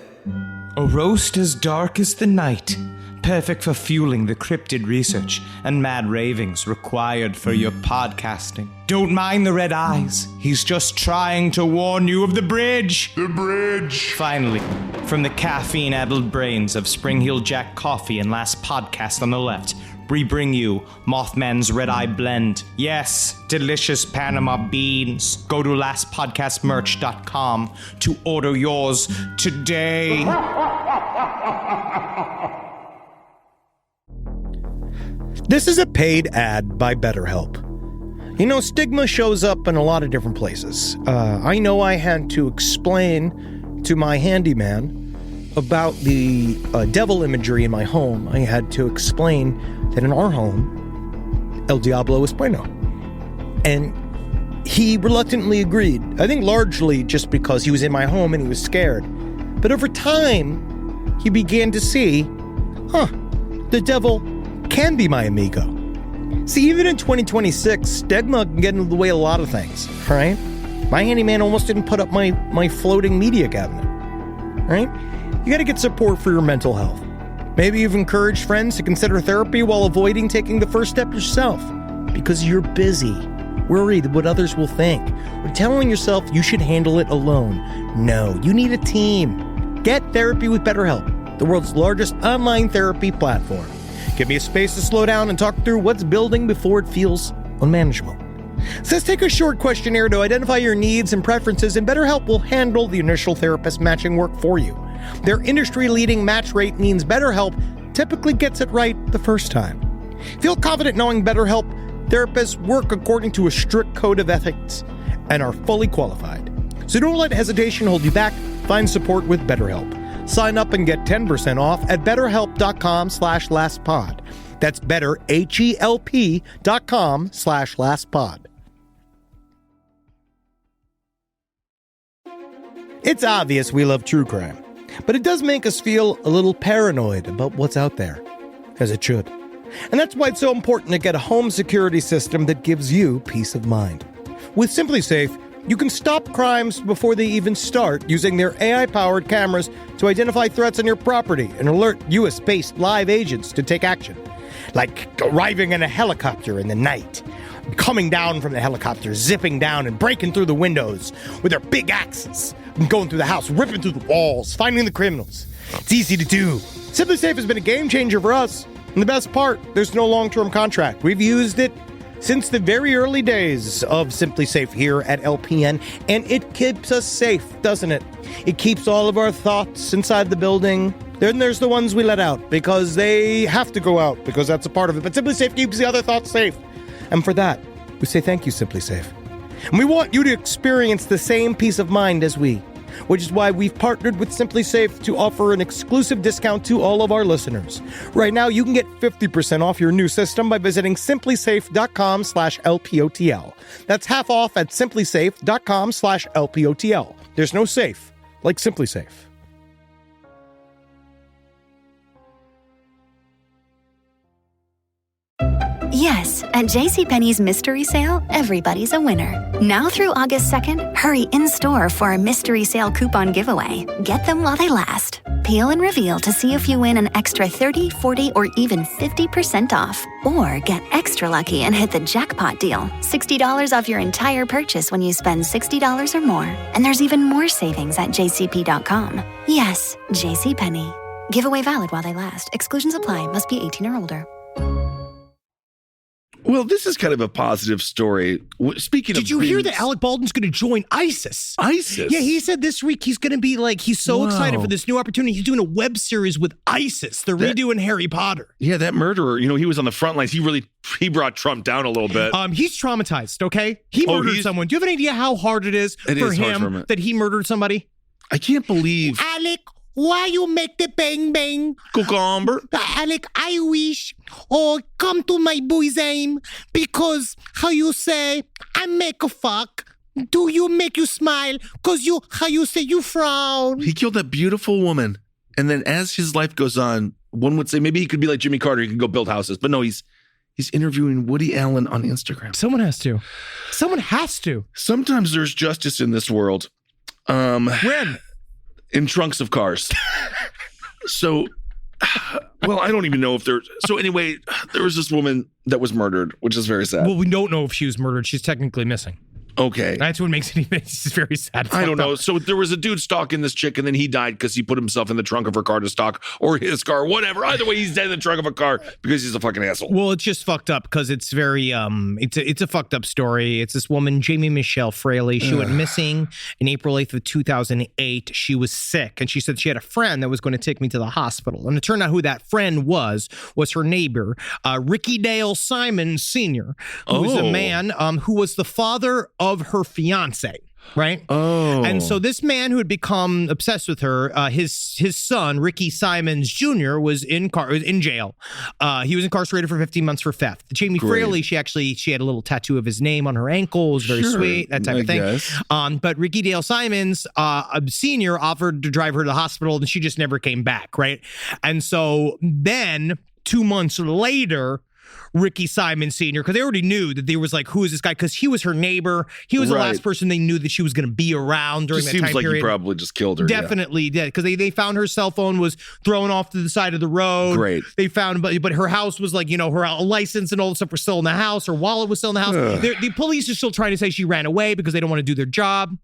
A roast as dark as the night, perfect for fueling the cryptid research and mad ravings required for your podcasting. Don't mind the red eyes. He's just trying to warn you of the bridge. The bridge. Finally, from the caffeine-addled brains of Spring Hill Jack Coffee and Last Podcast on the Left, we bring you Mothman's Red Eye Blend. Yes, delicious Panama beans. Go to lastpodcastmerch.com to order yours today. This is a paid ad by BetterHelp. You know, stigma shows up in a lot of different places. I know I had to explain to my handyman about the devil imagery in my home. I had to explain that in our home, El Diablo es bueno. And he reluctantly agreed. I think largely just because he was in my home and he was scared. But over time, he began to see, the devil can be my amigo. See, even in 2026, stigma can get in the way of a lot of things, right? My handyman almost didn't put up my floating media cabinet, right? You got to get support for your mental health. Maybe you've encouraged friends to consider therapy while avoiding taking the first step yourself because you're busy, worried what others will think, or telling yourself you should handle it alone. No, you need a team. Get therapy with BetterHelp, the world's largest online therapy platform. Give me a space to slow down and talk through what's building before it feels unmanageable. So let's take a short questionnaire to identify your needs and preferences, and BetterHelp will handle the initial therapist matching work for you. Their industry-leading match rate means BetterHelp typically gets it right the first time. Feel confident knowing BetterHelp therapists work according to a strict code of ethics and are fully qualified. So don't let hesitation hold you back. Find support with BetterHelp. Sign up and get 10% off at betterhelp.com/lastpod. That's betterhelp.com/lastpod. It's obvious we love true crime, but it does make us feel a little paranoid about what's out there, as it should. And that's why it's so important to get a home security system that gives you peace of mind. With SimpliSafe, you can stop crimes before they even start using their AI-powered cameras to identify threats on your property and alert US-based live agents to take action. Like arriving in a helicopter in the night, coming down from the helicopter, zipping down and breaking through the windows with their big axes, and going through the house, ripping through the walls, finding the criminals. It's easy to do. SimpliSafe has been a game changer for us. And the best part, there's no long-term contract. We've used it since the very early days of SimpliSafe here at LPN, and it keeps us safe, doesn't it? It keeps all of our thoughts inside the building. Then there's the ones we let out because they have to go out because that's a part of it. But SimpliSafe keeps the other thoughts safe. And for that, we say thank you, SimpliSafe. And we want you to experience the same peace of mind as we, which is why we've partnered with SimpliSafe to offer an exclusive discount to all of our listeners. Right now, you can get 50% off your new system by visiting simplysafe.com/LPOTL. That's half off at simplysafe.com/LPOTL. There's no safe like SimpliSafe. Yes, at JCPenney's mystery sale, everybody's a winner. Now through August 2nd, hurry in-store for our mystery sale coupon giveaway. Get them while they last. Peel and reveal to see if you win an extra 30, 40, or even 50% off. Or get extra lucky and hit the jackpot deal. $60 off your entire purchase when you spend $60 or more. And there's even more savings at jcp.com. Yes, JCPenney. Giveaway valid while they last. Exclusions apply. Must be 18 or older. Well, this is kind of a positive story. Speaking of Did you hear that Alec Baldwin's going to join ISIS? ISIS? Yeah, he said this week he's going to be like, he's so excited for this new opportunity. He's doing a web series with ISIS. They're redoing Harry Potter. Yeah, that murderer, he was on the front lines. He brought Trump down a little bit. He's traumatized, okay? He murdered someone. Do you have an idea how hard it is for him that he murdered somebody? I can't believe. Alec, why you make the bang bang? Cucumber. Alec, I wish, come to my bosom, because how you say, I make a fuck. Do you make you smile? Because how you say you frown. He killed that beautiful woman. And then as his life goes on, one would say maybe he could be like Jimmy Carter. He can go build houses. But no, he's interviewing Woody Allen on Instagram. Someone has to. Someone has to. Sometimes there's justice in this world. When? In trunks of cars. So, well, I don't even know if there's... So anyway, there was this woman that was murdered, which is very sad. Well, we don't know if she was murdered. She's technically missing. Okay. That's what makes it even... It's very sad. I don't know. So there was a dude stalking this chick, and then he died because he put himself in the trunk of her car to stalk, or his car, whatever. Either way, he's dead in the trunk of a car because he's a fucking asshole. Well, it's just fucked up because it's very... It's a fucked up story. It's this woman, Jamie Michelle Fraley. She went missing in April 8th of 2008. She was sick, and she said she had a friend that was going to take me to the hospital. And it turned out who that friend was her neighbor, Ricky Dale Simon Sr., who was a man who was the father of her fiance, right? Oh. And so this man who had become obsessed with her, his son, Ricky Simons Jr., was in jail. He was incarcerated for 15 months for theft. Jamie Fraley, she had a little tattoo of his name on her ankle. It was very sweet, that type of thing. But Ricky Dale Simons, Sr., offered to drive her to the hospital, and she just never came back, right? And so then 2 months later, Ricky Simon Sr. because they already knew that there was like, who is this guy? Because he was her neighbor. He was the last person they knew that she was going to be around during that time period. Seems like he probably just killed her. Definitely did, because they found her cell phone was thrown off to the side of the road. Great. They found, but her house was like, her license and all the stuff were still in the house. Her wallet was still in the house. The police are still trying to say she ran away because they don't want to do their job.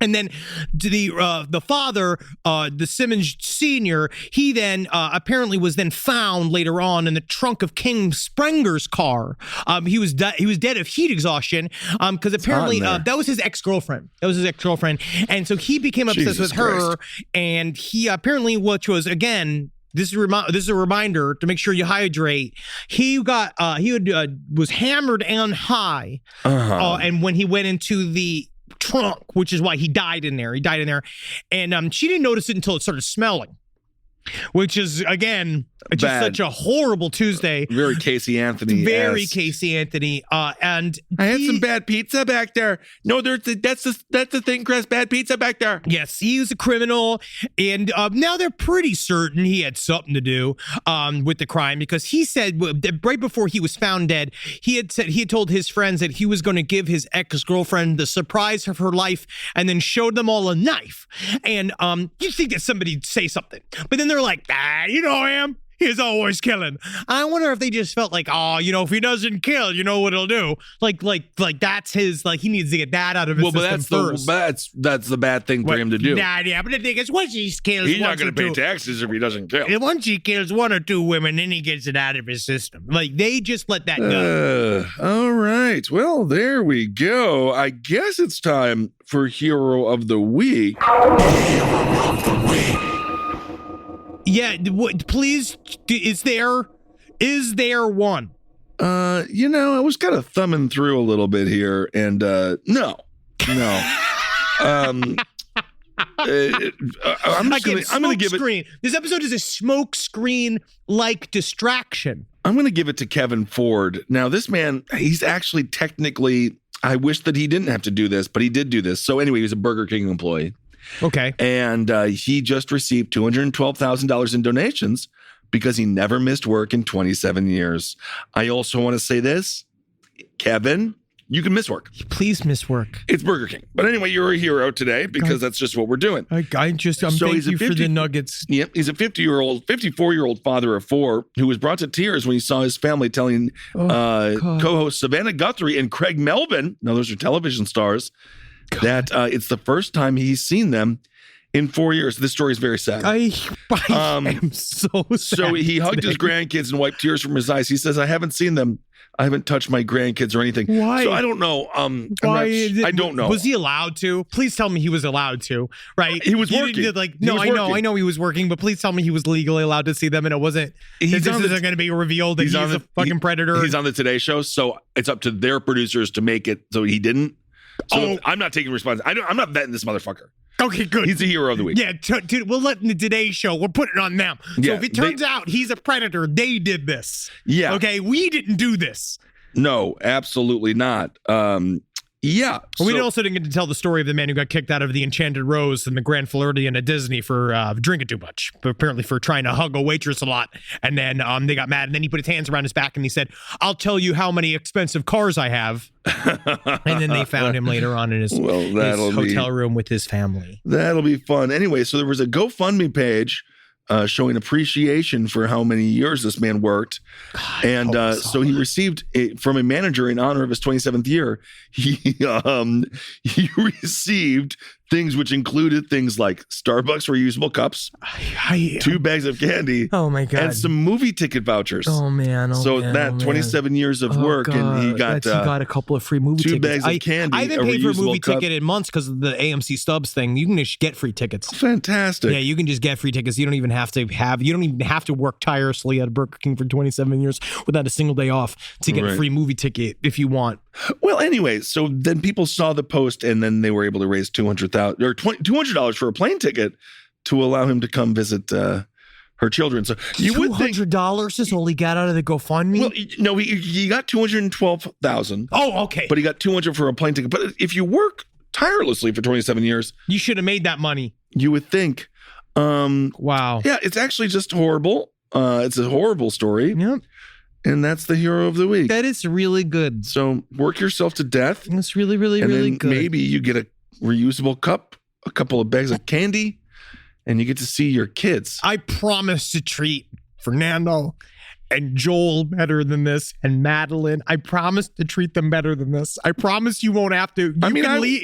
And then the father, the Simmons Sr., he then apparently was then found later on in the trunk of King Sprenger's car. He was dead of heat exhaustion because apparently that was his ex-girlfriend. And so he became obsessed with her. And he apparently, which was, again, this is a reminder to make sure you hydrate. He was hammered and high. And when he went into the trunk, which is why he died in there. And she didn't notice it until it started smelling, which is, again, just such a horrible Tuesday. Very Casey Anthony. And I had some bad pizza back there. No, that's the thing, Chris. Bad pizza back there. Yes, he was a criminal, and now they're pretty certain he had something to do with the crime, because he said right before he was found dead, he had told his friends that he was going to give his ex-girlfriend the surprise of her life, and then showed them all a knife. And you'd think that somebody'd say something, but then they're like, you know him. He's always killing. I wonder if they just felt like, if he doesn't kill, you know what he'll do. Like that's his, like, he needs to get that out of his system first. That's the bad thing for him to do. Yeah, but the thing is, once he kills, he's not going to pay taxes if he doesn't kill. And once he kills one or two women, then he gets it out of his system. Like, they just let that go. All right. Well, there we go. I guess it's time for Hero of the Week. Yeah, please, is there one? I was kind of thumbing through a little bit here, and no. I'm going to give it. This episode is a smoke screen like distraction. I'm going to give it to Kevin Ford. Now, this man, he's actually technically, I wish that he didn't have to do this, but he did do this. So anyway, he was a Burger King employee. Okay. And he just received $212,000 in donations because he never missed work in 27 years. I also want to say this, Kevin, you can miss work. Please miss work. It's Burger King. But anyway, you're a hero today because that's just what we're doing. I'm thank you for the nuggets. Yep. He's a 54-year-old father of four who was brought to tears when he saw his family telling co-host Savannah Guthrie and Craig Melvin, now those are television stars, that it's the first time he's seen them in 4 years. This story is very sad. I am so sad. So he hugged his grandkids and wiped tears from his eyes. He says, I haven't seen them. I haven't touched my grandkids or anything. Why? So I don't know. I don't know. Was he allowed to? Please tell me he was allowed to, right? He was working. I know he was working, but please tell me he was legally allowed to see them and it wasn't, this isn't going to be revealed that he's a fucking predator. He's on the Today Show, so it's up to their producers to make it so he didn't. So I'm not taking responsibility. I'm not betting this motherfucker. Okay, good. He's the hero of the week. Yeah, we'll let the Today Show. We'll put it on them. So if it turns out he's a predator, they did this. Yeah. Okay, we didn't do this. No, absolutely not. Yeah. We also didn't get to tell the story of the man who got kicked out of the Enchanted Rose and the Grand Floridian at Disney for drinking too much, but apparently for trying to hug a waitress a lot. And then they got mad, and then he put his hands around his back and he said, I'll tell you how many expensive cars I have. And then they found him later on in his hotel room with his family. That'll be fun. Anyway, so there was a GoFundMe page showing appreciation for how many years this man worked. And so he received from a manager in honor of his 27th year, he received things which included things like Starbucks reusable cups, 2 bags of candy, oh my God, and some movie ticket vouchers. Oh man, 27 years of work, and he got a couple of free movie tickets. 2 bags of candy. I haven't paid for a movie ticket in months because of the AMC Stubs thing. You can just get free tickets. Fantastic. Yeah, you can just get free tickets. You don't even have to work tirelessly at Burger King for 27 years without a single day off to get a free movie ticket if you want. Well, anyway, so then people saw the post, and then they were able to raise $200 for a plane ticket to allow him to come visit her children. So you would think $200 is all he got out of the GoFundMe. Well, no, he got $212,000. Oh, okay. But he got $200 for a plane ticket. But if you work tirelessly for 27 years, you should have made that money. You would think. Wow. Yeah, it's actually just horrible. It's a horrible story. Yep. And that's the hero of the week. That is really good. So work yourself to death. That's really, really, and really then good. Maybe you get a reusable cup, a couple of bags of candy, and you get to see your kids. I promise to treat Fernando and Joel better than this, and Madeline. I promise to treat them better than this. I promise you won't have to.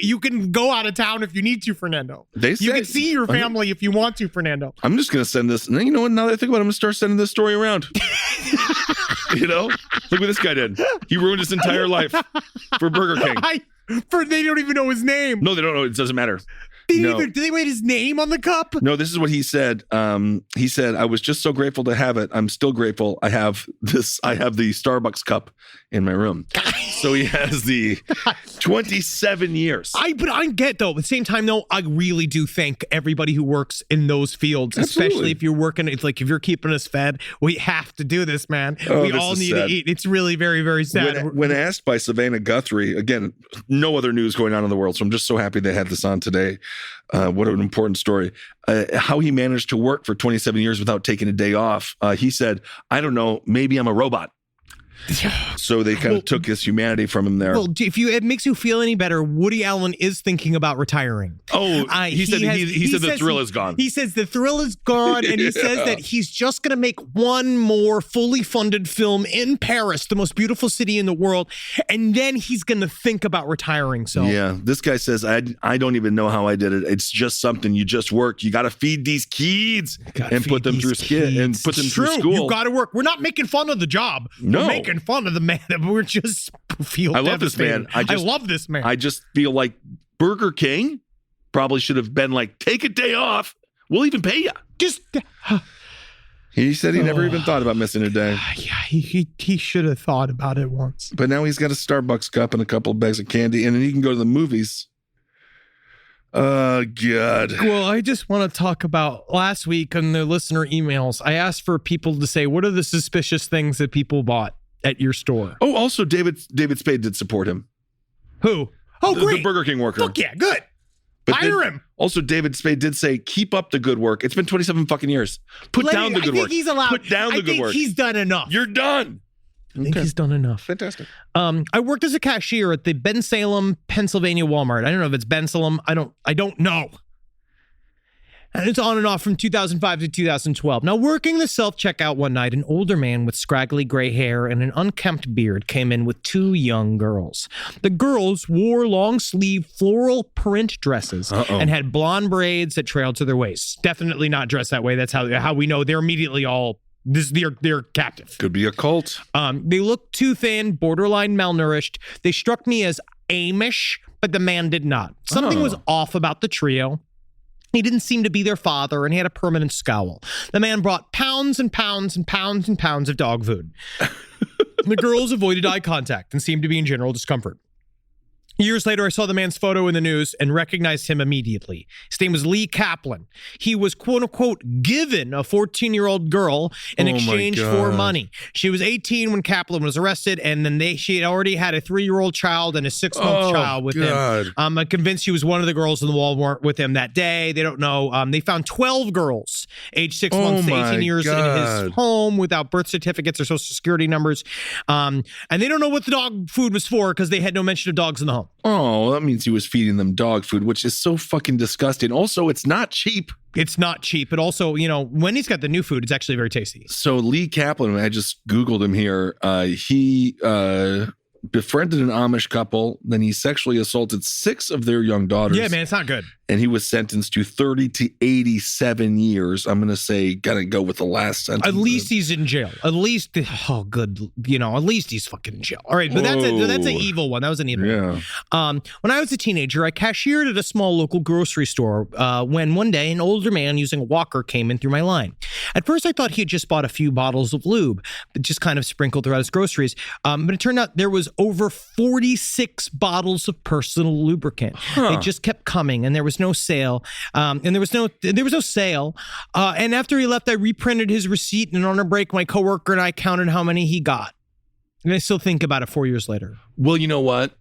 You can go out of town if you need to, Fernando. You can see your family if you want to, Fernando. I'm just going to send this. And then, you know what? Now that I think about it, I'm going to start sending this story around. You know? Look what this guy did. He ruined his entire life for Burger King. They don't even know his name. No, they don't know. It doesn't matter. Did they write his name on the cup? No, this is what he said. He said, I was just so grateful to have it. I'm still grateful. I have the Starbucks cup in my room. So he has the 27 years. But I get, though, at the same time, though, I really do thank everybody who works in those fields, especially if you're working. It's like, if you're keeping us fed, we have to do this, man. We all need to eat. It's really very, very sad. When asked by Savannah Guthrie, again, no other news going on in the world, so I'm just so happy they had this on today. What an important story. How he managed to work for 27 years without taking a day off. He said, I don't know, maybe I'm a robot. So they kind of took his humanity from him there. Well, if it makes you feel any better, Woody Allen is thinking about retiring. Oh, he said the thrill is gone. He says the thrill is gone, and he says that he's just going to make one more fully funded film in Paris, the most beautiful city in the world, and then he's going to think about retiring. So yeah, this guy says, I don't even know how I did it. It's just something. You just work. You got to feed these kids and put them through school. You got to work. We're not making fun of the job. No. We're making fun of the man. We're just feel I love this man. I love this man. I just feel like Burger King probably should have been like, take a day off. We'll even pay you. He said he never even thought about missing a day. Yeah, he should have thought about it once. But now he's got a Starbucks cup and a couple of bags of candy, and then he can go to the movies. Oh, God. Well, I just want to talk about last week on the listener emails. I asked for people to say, what are the suspicious things that people bought at your store? Oh, also David Spade did support him. Who? Oh, great. The Burger King worker. Fuck yeah, good. But hire him. Also, David Spade did say, keep up the good work. It's been 27 fucking years. Put down the good work. He's allowed. Put down the good work. He's done enough. You're done. I think he's done enough. Fantastic. I worked as a cashier at the Ben Salem, Pennsylvania Walmart. I don't know if it's Ben Salem. I don't know. And it's on and off from 2005 to 2012. Now, working the self-checkout one night, an older man with scraggly gray hair and an unkempt beard came in with two young girls. The girls wore long-sleeve floral print dresses and had blonde braids that trailed to their waists. Definitely not dressed that way. That's how we know they're immediately all... They're captive. Could be a cult. They looked too thin, borderline malnourished. They struck me as Amish, but the man did not. Something was off about the trio. He didn't seem to be their father, and he had a permanent scowl. The man brought pounds and pounds and pounds and pounds of dog food. The girls avoided eye contact and seemed to be in general discomfort. Years later, I saw the man's photo in the news and recognized him immediately. His name was Lee Kaplan. He was, quote unquote, given a 14-year-old girl in exchange for money. She was 18 when Kaplan was arrested, and then she had already had a 3-year-old child and a 6-month child with him. I'm convinced she was one of the girls in the Walmart with him that day. They don't know. They found 12 girls aged 6 months to 18 years in his home without birth certificates or social security numbers. And they don't know what the dog food was for because they had no mention of dogs in the home. Oh, that means he was feeding them dog food, which is so fucking disgusting. Also, it's not cheap. It's not cheap. But also, when he's got the new food, it's actually very tasty. So Lee Kaplan, I just Googled him here. He befriended an Amish couple. Then he sexually assaulted 6 of their young daughters. Yeah, man, it's not good. And he was sentenced to 30 to 87 years. I'm going to say, gotta go with the last sentence. At least he's in jail. At least, good. At least he's fucking in jail. All right, but that's an evil one. That was an evil one. When I was a teenager, I cashiered at a small local grocery store when one day an older man using a walker came in through my line. At first, I thought he had just bought a few bottles of lube, but just kind of sprinkled throughout his groceries. But it turned out there was over 46 bottles of personal lubricant. They just kept coming, and there was no sale. And there was no sale. And after he left, I reprinted his receipt, and on a break, my coworker and I counted how many he got. And I still think about it 4 years later. Well, you know what?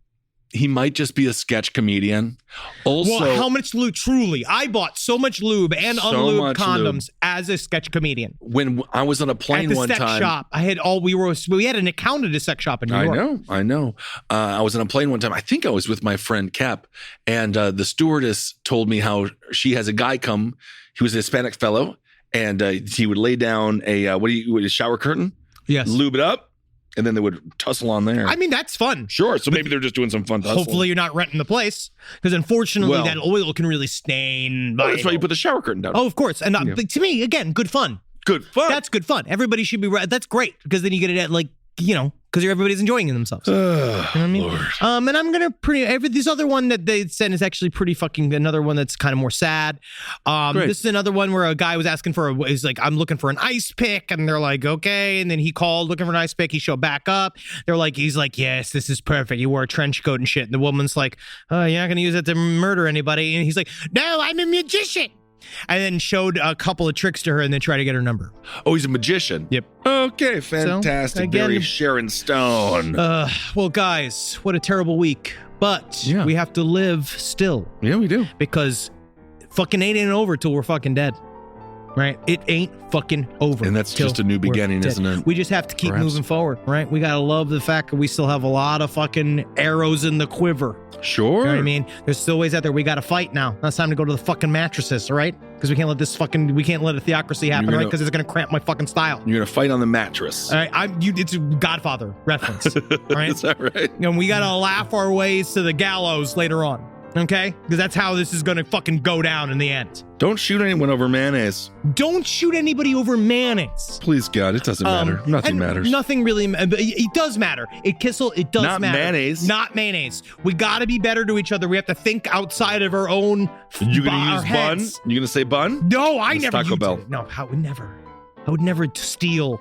He might just be a sketch comedian. Also, how much lube? Truly, I bought so much lube and unlubed condoms as a sketch comedian. When I was on a plane at the one sex time, shop, we had an account at a sex shop in New York. I know. I was on a plane one time. I think I was with my friend Cap, and the stewardess told me how she has a guy come. He was a Hispanic fellow, and he would lay down a shower curtain, yes, lube it up, and then they would tussle on there. I mean, that's fun. Sure. So maybe they're just doing some fun tussling. Hopefully you're not renting the place, because unfortunately that oil can really stain. That's why you put the shower curtain down. Oh, of course. And to me, again, good fun. Good fun. That's good fun. Everybody should be. That's great, because then you get it at because everybody's enjoying themselves. You know what I mean? Lord. And I'm gonna this other one that they sent is actually pretty fucking another one that's kind of more sad. This is another one where a guy was asking he's like, I'm looking for an ice pick, and they're like, okay, and then he called looking for an ice pick. He showed back up. He's like, yes, this is perfect. You wore a trench coat and shit. And the woman's like, oh, you're not gonna use it to murder anybody. And he's like, no, I'm a magician. And then showed a couple of tricks to her and then tried to get her number. Oh, he's a magician. Yep. Okay, fantastic. So, again, very Sharon Stone. Well, guys, what a terrible week. But we have to live still. Yeah, we do. Because fucking ain't over till we're fucking dead. Right? It ain't fucking over. And that's just a new beginning, isn't it? We just have to keep moving forward, right? We got to love the fact that we still have a lot of fucking arrows in the quiver. Sure. You know what I mean? There's still ways out there. We got to fight now. Now it's time to go to the fucking mattresses, all right? Because we can't let a theocracy happen, right? Because it's going to cramp my fucking style. You're going to fight on the mattress. All right? It's a Godfather reference, all right? Is that right? And we got to laugh our ways to the gallows later on, okay? Because that's how this is going to fucking go down in the end. Don't shoot anyone over mayonnaise. Don't shoot anybody over mayonnaise. Please, God, it doesn't matter. Nothing matters. Nothing really. It does matter. It does Not matter. Mayonnaise. Not mayonnaise. We got to be better to each other. We have to think outside of our own. You gonna use bun? Heads. You gonna say bun? No, I never. Taco Bell. No, I would never. I would never steal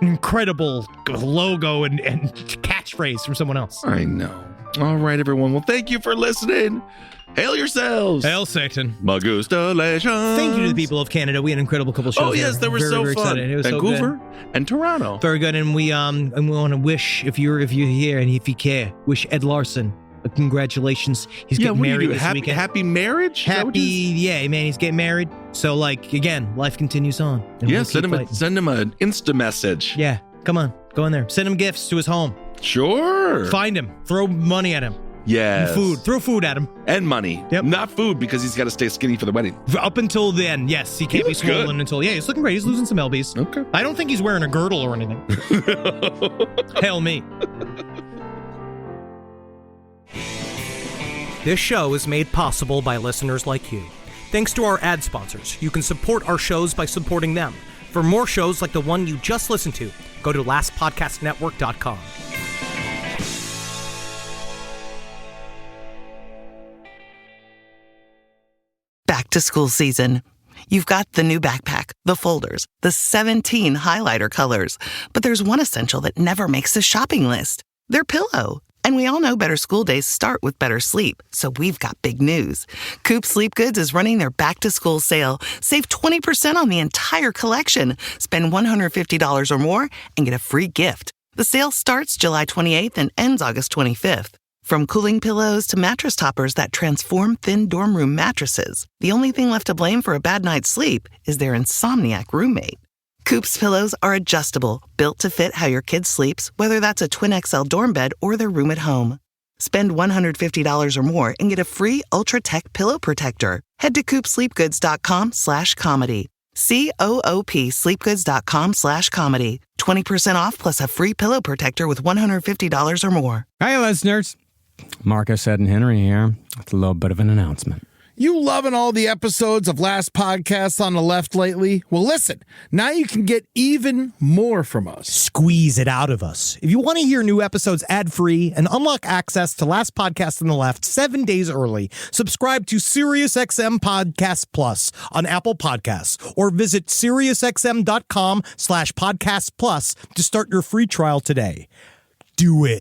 an incredible logo and catchphrase from someone else. I know. All right, everyone. Well, thank you for listening. Hail yourselves. Hail Satan. Magustalations. Thank you to the people of Canada. We had an incredible couple shows. Oh, yes, they were very, so very fun. Excited. It was Vancouver so good. and Toronto. Very good. And we want to wish, if you're here and if you care, wish Ed Larson congratulations. He's getting married this weekend. Happy marriage? Yeah, man, he's getting married. So, again, life continues on. Yeah, send him an Insta message. Yeah, come on, go in there. Send him gifts to his home. Sure. Find him. Throw money at him. Yes. Food. Throw food at him. And money. Yep. Not food, because he's got to stay skinny for the wedding. Up until then, yes. He can't be swollen until... Yeah, he's looking great. He's losing some lbs. Okay. I don't think he's wearing a girdle or anything. Hail me. This show is made possible by listeners like you. Thanks to our ad sponsors, you can support our shows by supporting them. For more shows like the one you just listened to, go to lastpodcastnetwork.com. Back to school season. You've got the new backpack, the folders, the 17 highlighter colors, but there's one essential that never makes the shopping list. Their pillow. And we all know better school days start with better sleep, so we've got big news. Coop Sleep Goods is running their back-to-school sale. Save 20% on the entire collection. Spend $150 or more and get a free gift. The sale starts July 28th and ends August 25th. From cooling pillows to mattress toppers that transform thin dorm room mattresses, the only thing left to blame for a bad night's sleep is their insomniac roommate. Coop's pillows are adjustable, built to fit how your kid sleeps, whether that's a twin XL dorm bed or their room at home. Spend $150 or more and get a free Ultra Tech pillow protector. Head to coopsleepgoods.com/comedy. COOP sleepgoods.com/comedy. 20% off plus a free pillow protector with $150 or more. Hi, listeners. Marcus, Ed, and Henry here. It's a little bit of an announcement. You loving all the episodes of Last Podcast on the Left lately? Well, listen, now you can get even more from us. Squeeze it out of us. If you want to hear new episodes ad-free and unlock access to Last Podcast on the Left 7 days early, subscribe to SiriusXM Podcast Plus on Apple Podcasts or visit SiriusXM.com/Podcast Plus to start your free trial today. Do it.